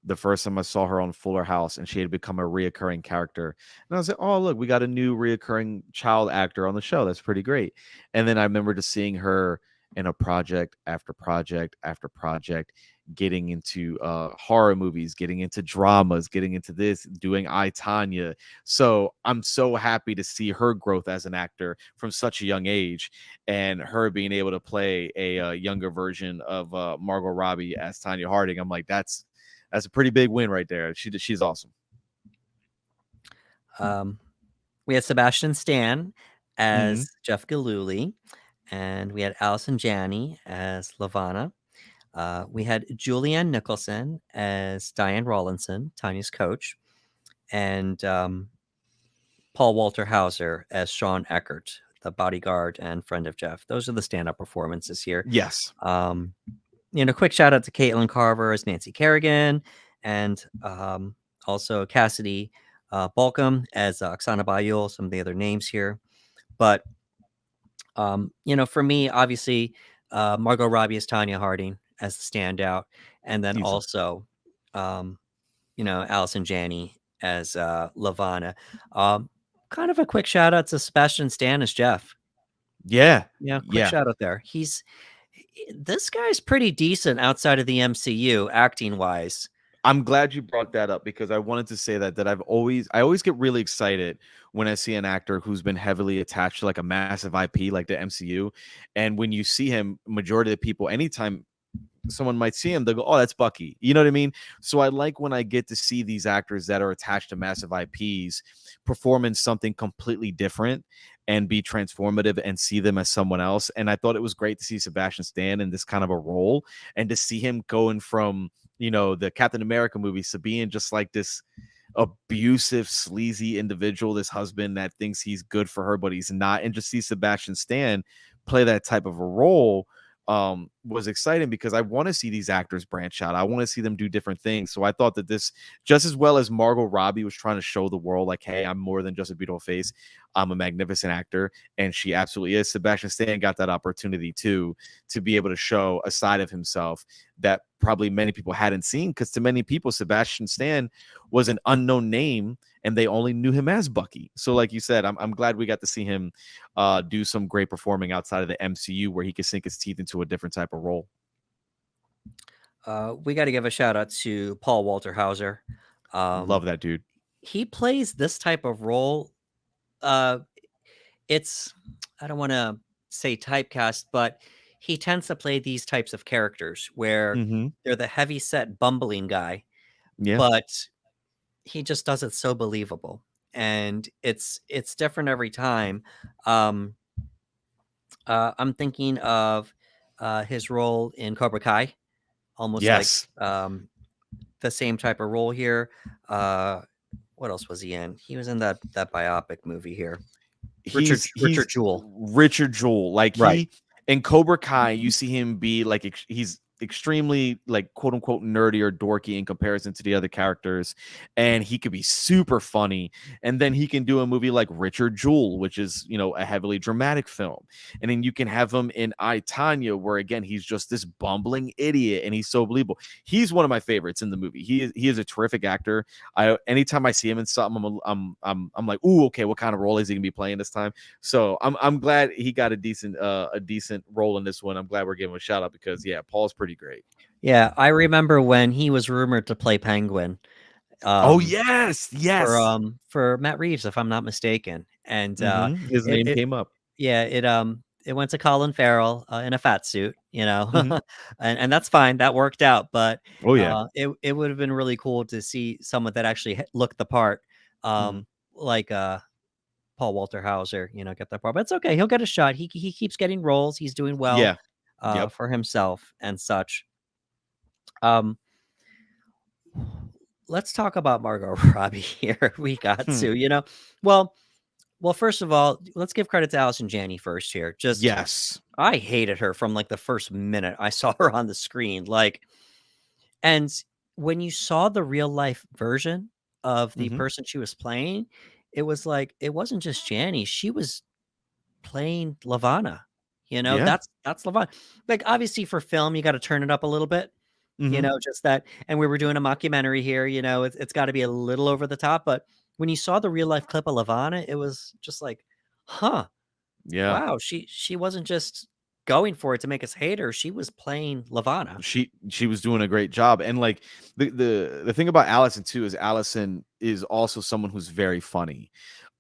the first time I saw her on Fuller House, and she had become a reoccurring character. And I was like, "Oh, look, we got a new reoccurring child actor on the show. That's pretty great." And then I remember just seeing her in a project after project after project, getting into horror movies, getting into dramas, getting into this, doing I Tanya. So I'm so happy to see her growth as an actor from such a young age, and her being able to play a younger version of Margot Robbie as Tanya Harding. I'm like, that's a pretty big win right there. She's awesome. Um, we had Sebastian Stan Mhm. as Jeff Gillooly, and we had Allison Janney as Lavana. We had Julianne Nicholson as Diane Rawlinson, Tanya's coach, and Paul Walter Hauser as Sean Eckert, the bodyguard and friend of Jeff. Those are the stand-up performances here. Yes. Um, quick shout out to Caitlin Carver as Nancy Kerrigan, and also Cassidy Balcom as Oksana Bayul, some of the other names here. But, for me, obviously, Margot Robbie as Tanya Harding as the standout, and then Easily. also, um, Allison Janney as Lavana. Um, Kind of a quick shout out to Sebastian Stan as Jeff. Yeah. Yeah, quick Yeah. shout out there. This guy's pretty decent outside of the MCU acting wise. I'm glad you brought that up because I wanted to say that I always get really excited when I see an actor who's been heavily attached to like a massive IP like the MCU. And when you see him, majority of the people, anytime someone might see him, they'll go, "Oh, that's Bucky." You know what I mean? So I like when I get to see these actors that are attached to massive IPs perform in something completely different and be transformative and see them as someone else. And I thought it was great to see Sebastian Stan in this kind of a role and to see him going from, the Captain America movies to being just like this abusive, sleazy individual, this husband that thinks he's good for her, but he's not. And just see Sebastian Stan play that type of a role was exciting because I want to see these actors branch out. I want to see them do different things. So I thought that this, just as well as Margot Robbie was trying to show the world, like, hey, I'm more than just a beautiful face. I'm a magnificent actor. And she absolutely is. Sebastian Stan got that opportunity too, to be able to show a side of himself that probably many people hadn't seen. Because to many people, Sebastian Stan was an unknown name and they only knew him as Bucky. So, like you said, I'm glad we got to see him do some great performing outside of the MCU where he could sink his teeth into a different type of role. We got to give a shout out to Paul Walter Hauser. Love that dude. He plays this type of role. Uh, it's I don't want to say typecast, but he tends to play these types of characters where Mm-hmm. they're the heavy set bumbling guy, Yeah. but he just does it so believable, and it's different every time. Um, I'm thinking of his role in Cobra Kai, almost like Yes. the same type of role here. Uh, what else was he in? He was in that biopic movie here. Richard He's Jewell. Richard Jewell. Like Right. he in Cobra Kai, you see him be like he's extremely like quote unquote nerdy or dorky in comparison to the other characters, and he could be super funny. And then he can do a movie like Richard Jewell, which is a heavily dramatic film. And then you can have him in I, Tonya, where again he's just this bumbling idiot and he's so believable. He's one of my favorites in the movie. He is a terrific actor. I anytime I see him in something, I'm like, ooh, okay, what kind of role is he gonna be playing this time? So I'm glad he got a decent role in this one. I'm glad we're giving him a shout out because yeah, Paul's pretty great. Yeah, I remember when he was rumored to play Penguin, Oh um, yes, yes. for Matt Reeves, if I'm not mistaken, and His it name it came up. yeah, it went to Colin Farrell in a fat suit, Hmm. and that's fine. That worked out, but Oh yeah. it would have been really cool to see someone that actually looked the part, Hmm. like Paul Walter Hauser, get that part. But it's okay. He'll get a shot. He keeps getting roles. He's doing well Yeah. Yep. for himself and such. Um, let's talk about Margot Robbie here. We got Hmm. to. Well, well, first of all, let's give credit to Allison Janney first here. Just Yes. I hated her from like the first minute I saw her on the screen. Like, and when you saw the real life version of the Hmm. person she was playing, it was like it wasn't just Janney. She was playing Lavana. Yeah. That's Lavana. Like obviously for film, you got to turn it up a little bit. Hmm. Just that. And we were doing a mockumentary here. It's got to be a little over the top. But when you saw the real life clip of Lavana, it was just like, huh, Yeah. wow. She wasn't just going for it to make us hate her. She was playing Lavana. She was doing a great job. And like the thing about Allison too is Allison is also someone who's very funny.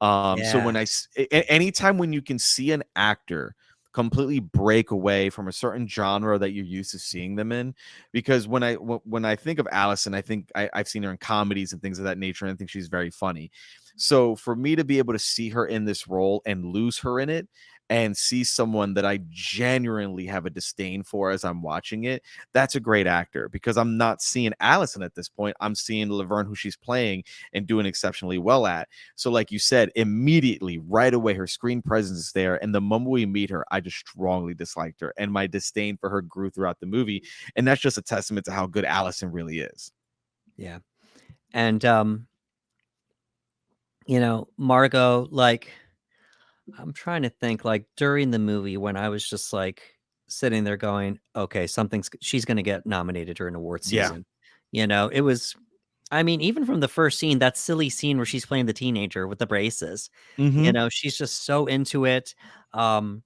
So Yeah, anytime when you can see an actor completely break away from a certain genre that you're used to seeing them in, because when I think of Allison, I think I've seen her in comedies and things of that nature, and I think she's very funny. So for me to be able to see her in this role and lose her in it and see someone that I genuinely have a disdain for as I'm watching it, that's a great actor, because I'm not seeing Allison at this point. I'm seeing Laverne, who she's playing and doing exceptionally well at. So, like you said, immediately, right away, her screen presence is there. And the moment we meet her, I just strongly disliked her. And my disdain for her grew throughout the movie. And that's just a testament to how good Allison really is. yeah. And Margot, like I'm trying to think like during the movie when I was just like sitting there going, okay, she's going to get nominated during award Yeah. season. It was, I mean, even from the first scene, that silly scene where she's playing the teenager with the braces, Mm-hmm. she's just so into it. Um,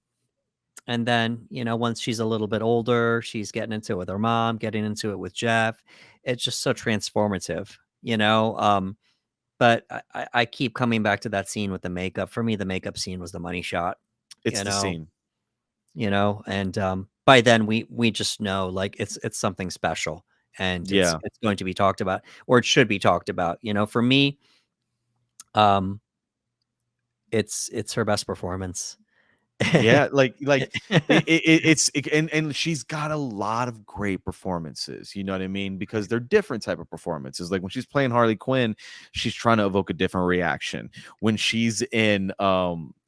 and then, once she's a little bit older, she's getting into it with her mom, getting into it with Jeff. It's just so transformative, you know? But I keep coming back to that scene with the makeup. For me, the makeup scene was the money shot, It's you the know, scene. and by then we just know like it's something special and it's Yeah. it's going to be talked about or it should be talked about. For me, um, it's her best performance. Yeah, like and she's got a lot of great performances, you know what I mean? Because they're different type of performances. Like when she's playing Harley Quinn, she's trying to evoke a different reaction. When she's in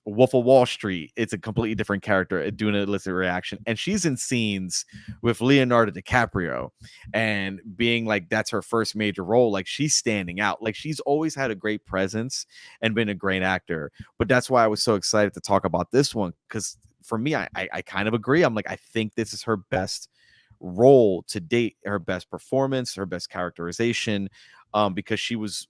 Wolf of Wall Street, it's a completely different character doing an illicit reaction. And she's in scenes with Leonardo DiCaprio and being like that's her first major role. Like she's standing out. Like she's always had a great presence and been a great actor. But that's why I was so excited to talk about this one, because for me, I kind of agree. I'm like, I think this is her best role to date, her best performance, her best characterization. Because she was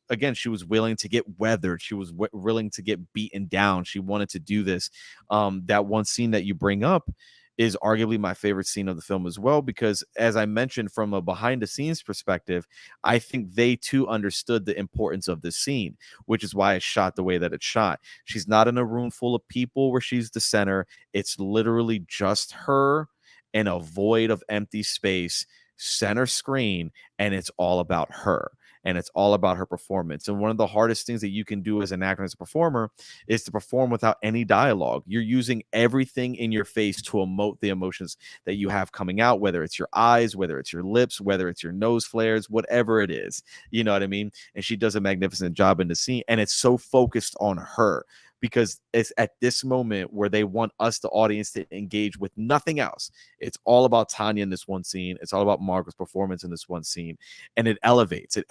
willing to get weathered. She was willing to get beaten down. She wanted to do this. That one scene that you bring up is arguably my favorite scene of the film as well, because as I mentioned, from a behind the scenes perspective, I think they too understood the importance of this scene, which is why it's shot the way that it's shot. She's not in a room full of people where she's the center. It's literally just her in a void of empty space, center screen, and it's all about her. And it's all about her performance. And one of the hardest things that you can do as an actor, as a performer, is to perform without any dialogue. You're using everything in your face to emote the emotions that you have coming out, whether it's your eyes, whether it's your lips, whether it's your nose flares, whatever it is. You know what I mean? And she does a magnificent job in the scene. And it's so focused on her because it's at this moment where they want us, the audience, to engage with nothing else. It's all about Tonya in this one scene. It's all about Margot's performance in this one scene. And it elevates the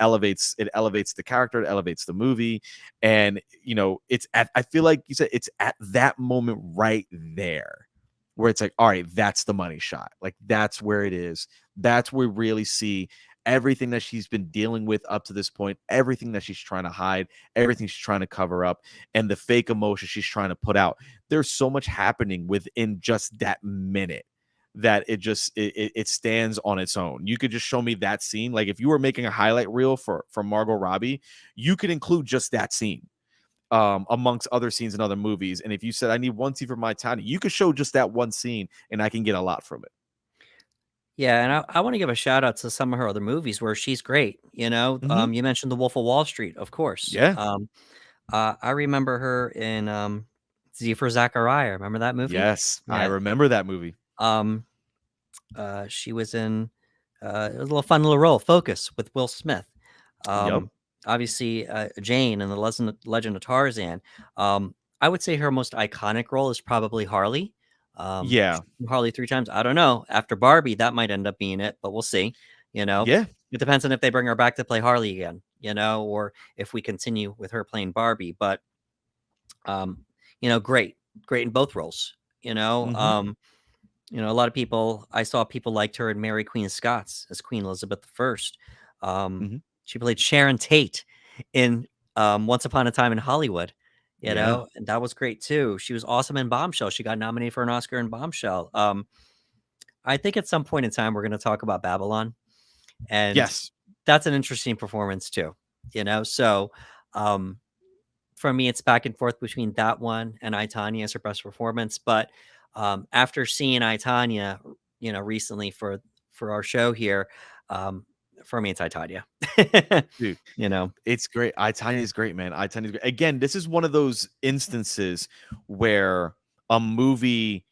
character, it elevates the movie. And, you know, I feel like you said, it's at that moment right there where it's like, all right, that's the money shot. Like, that's where it is. That's where we really see everything that she's been dealing with up to this point, everything that she's trying to hide, everything she's trying to cover up, and the fake emotion she's trying to put out. There's so much happening within just that minute that it stands on its own. You could just show me that scene. Like, if you were making a highlight reel for Margot Robbie, you could include just that scene amongst other scenes in other movies. And if you said, I need one scene for my town, you could show just that one scene and I can get a lot from it. Yeah, and I want to give a shout out to some of her other movies where she's great. You know, Mm-hmm. you mentioned The Wolf of Wall Street, of course. Yeah. I remember her in Z for Zachariah. Remember that movie? Yes. I Yeah. remember that movie. She was in it was a little fun little role, Focus, with Will Smith. Yep. Obviously, Jane in the Legend of Tarzan. I would say her most iconic role is probably Harley. Yeah. Harley 3 times. I don't know. After Barbie, that might end up being it, but we'll see. You know, Yeah. it depends on if they bring her back to play Harley again, you know, or if we continue with her playing Barbie. But you know, great in both roles. You know, Mm-hmm. a lot of people, I saw people liked her in Mary Queen of Scots as Queen Elizabeth I. Mm-hmm. She played Sharon Tate in Once Upon a Time in Hollywood, you Yeah. know, and that was great too. She was awesome in Bombshell. She got nominated for an Oscar in Bombshell. I think at some point in time we're going to talk about Babylon, and Yes. that's an interesting performance too, you know. So for me, it's back and forth between that one and I, Tonya as her best performance. But after seeing I, Tonya, you know, recently for our show here, for me, it's I, Tonya. Dude, You know, it's great. Tiny is great, man. Tiny is great. Again, this is one of those instances where a movie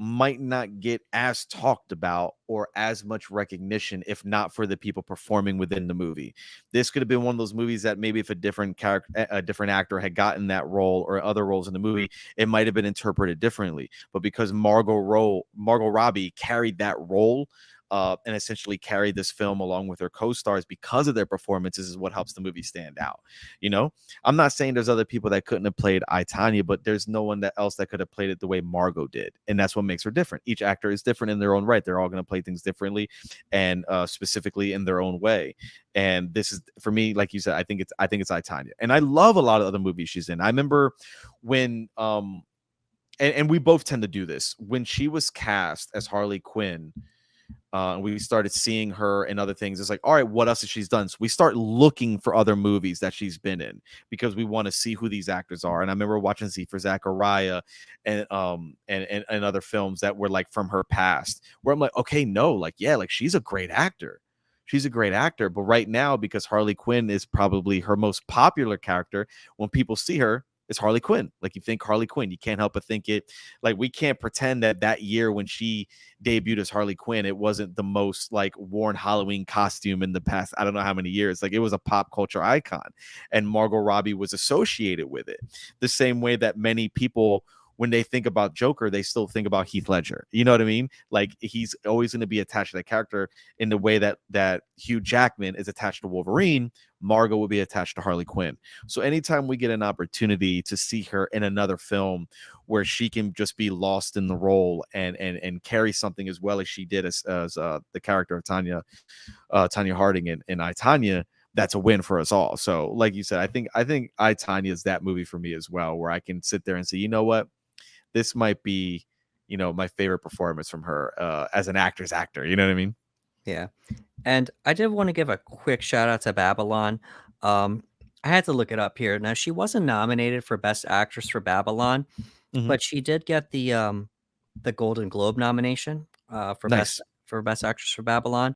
might not get as talked about or as much recognition if not for the people performing within the movie. This could have been one of those movies that maybe if a different character, a different actor had gotten that role or other roles in the movie, it might have been interpreted differently. But because Margot Robbie carried that role, and essentially carried this film along with her co-stars because of their performances, is what helps the movie stand out. You know, I'm not saying there's other people that couldn't have played I, Tonya, but there's no one else that could have played it the way Margot did, and that's what makes her different. Each actor is different in their own right. They're all going to play things differently and specifically in their own way. And this is, for me, like you said, I think it's I, Tonya, and I love a lot of other movies she's in. I remember when and we both tend to do this when she was cast as Harley Quinn. We started seeing her in other things. It's like, all right, what else has she's done? So we start looking for other movies that she's been in because we want to see who these actors are. And I remember watching Z for Zachariah and other films that were like from her past, where I'm like, okay, no, like, yeah, like she's a great actor. She's a great actor. But right now, because Harley Quinn is probably her most popular character, when people see her, it's Harley Quinn. Like, you think Harley Quinn, you can't help but think it. Like, we can't pretend that year when she debuted as Harley Quinn, it wasn't the most like worn Halloween costume in the past, I don't know how many years. Like, it was a pop culture icon, and Margot Robbie was associated with it the same way that many people, when they think about Joker, they still think about Heath Ledger. You know what I mean? Like, he's always going to be attached to that character in the way that Hugh Jackman is attached to Wolverine. Margot will be attached to Harley Quinn. So anytime we get an opportunity to see her in another film where she can just be lost in the role and carry something as well as she did as the character of Tonya Harding in I, Tonya, that's a win for us all. So like you said, I think I, Tonya is that movie for me as well, where I can sit there and say, you know what, this might be, you know, my favorite performance from her as an actor's actor. You know what I mean? yeah. And I did want to give a quick shout out to Babylon. I had to look it up here. Now, she wasn't nominated for Best Actress for Babylon, Mm-hmm. but she did get the Golden Globe nomination for Nice. best actress for Babylon.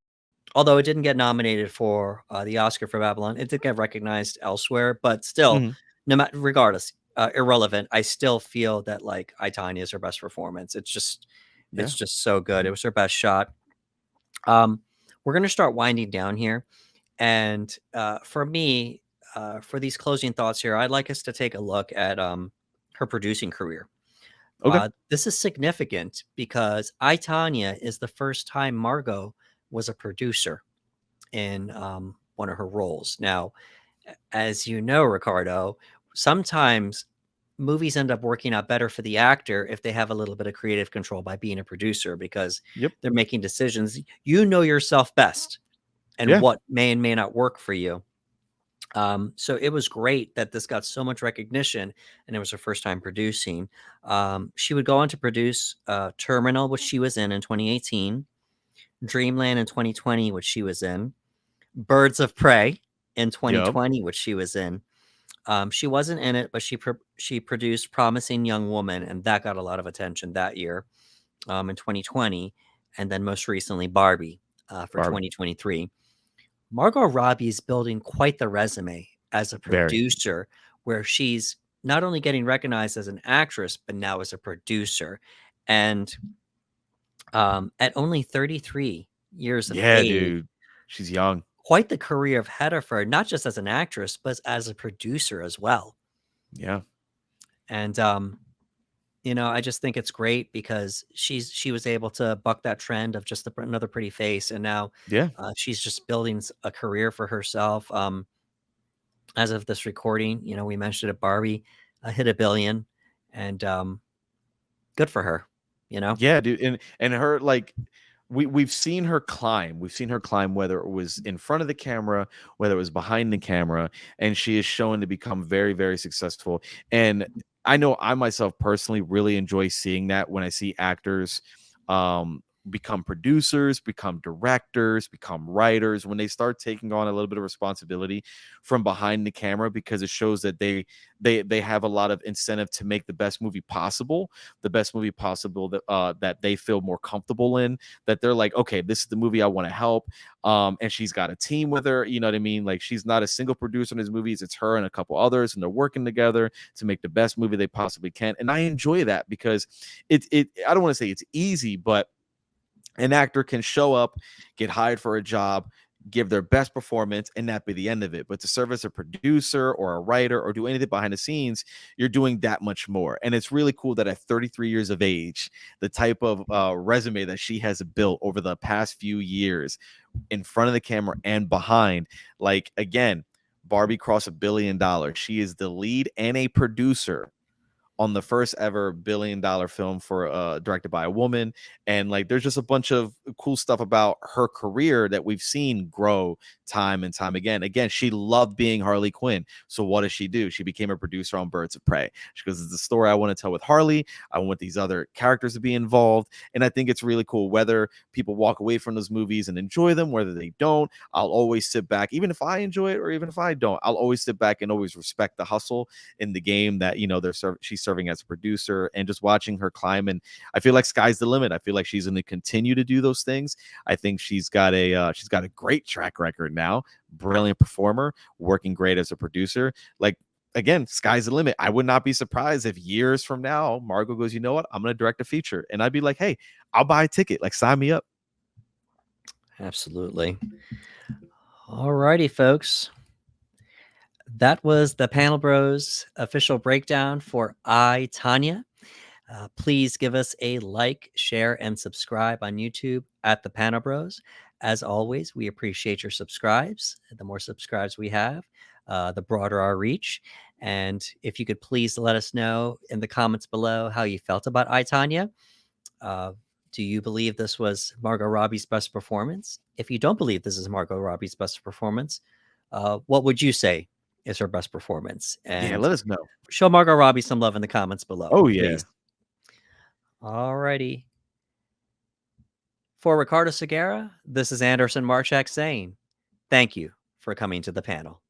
Although it didn't get nominated for the Oscar for Babylon, it did get recognized elsewhere. But still, Mhm. no matter regardless, irrelevant. I still feel that like I, Tonya is her best performance. Yeah. It's just so good. It was her best shot. Um, we're gonna start winding down here, and for me, for these closing thoughts here, I'd like us to take a look at her producing career. Okay. This is significant because I, Tanya is the first time Margot was a producer in one of her roles. Now, as you know, Ricardo, sometimes movies end up working out better for the actor if they have a little bit of creative control by being a producer because Yep. they're making decisions. You know yourself best and Yeah. what may and may not work for you. So it was great that this got so much recognition, and it was her first time producing. She would go on to produce Terminal, which she was in 2018, Dreamland in 2020, which she was in, Birds of Prey in Yep. 2020, which she was in. She wasn't in it, but she produced Promising Young Woman, and that got a lot of attention that year in 2020, and then most recently Barbie for Barbie. 2023. Margot Robbie is building quite the resume as a Very. producer, where she's not only getting recognized as an actress, but now as a producer. And at only 33 years of Yeah, age, dude. She's young. quite the career ahead of her, not just as an actress, but as a producer as well. Yeah. And I just think it's great because she was able to buck that trend of just another pretty face, and now Yeah. she's just building a career for herself. As of this recording, we mentioned it, Barbie hit 1 billion, and good for her. You know, Yeah, dude. And her like we've seen her climb. We've seen her climb, whether it was in front of the camera, whether it was behind the camera, and she is shown to become very, very successful. And I know I myself personally really enjoy seeing that when I see actors become producers, become directors, become writers, when they start taking on a little bit of responsibility from behind the camera, because it shows that they have a lot of incentive to make the best movie possible, the best movie possible that they feel more comfortable in, that they're like, okay, this is the movie I want to help. And she's got a team with her, you know what I mean? Like, she's not a single producer in his movies, it's her and a couple others, and they're working together to make the best movie they possibly can. And I enjoy that because I don't want to say it's easy, but an actor can show up, get hired for a job, give their best performance, and that be the end of it. But to serve as a producer or a writer or do anything behind the scenes, you're doing that much more. And it's really cool that at 33 years of age, the type of resume that she has built over the past few years in front of the camera and behind, like, again, Barbie crossed $1 billion. She is the lead and a producer on the first ever $1 billion film for directed by a woman. And like, there's just a bunch of cool stuff about her career that we've seen grow time and time again. She loved being Harley Quinn, so what does she do? She became a producer on Birds of Prey. She goes, it's the story I want to tell with Harley, I want these other characters to be involved. And I think it's really cool, whether people walk away from those movies and enjoy them, whether they don't, I'll always sit back, even if I enjoy it or even if I don't, I'll always sit back and always respect the hustle in the game that, she's serving as a producer, and just watching her climb. And I feel like sky's the limit. I feel like she's going to continue to do those things. I think she's got a great track record now, brilliant performer, working great as a producer. Like, again, sky's the limit. I would not be surprised if years from now Margot goes, you know what, I'm going to direct a feature, and I'd be like, hey, I'll buy a ticket, like, sign me up. absolutely. All righty, folks. That was the Panel Bros official breakdown for I, Tanya. Please give us a like, share, and subscribe on YouTube at the Panel Bros. As always, we appreciate your subscribes. The more subscribes we have, the broader our reach. And if you could please let us know in the comments below how you felt about I, Tanya. Do you believe this was Margot Robbie's best performance? If you don't believe this is Margot Robbie's best performance, what would you say is her best performance? Yeah, And let us know. show Margot Robbie some love in the comments below, Oh yeah. please. All righty. For Ricardo Segura, this is Anderson Marchak saying thank you for coming to the panel.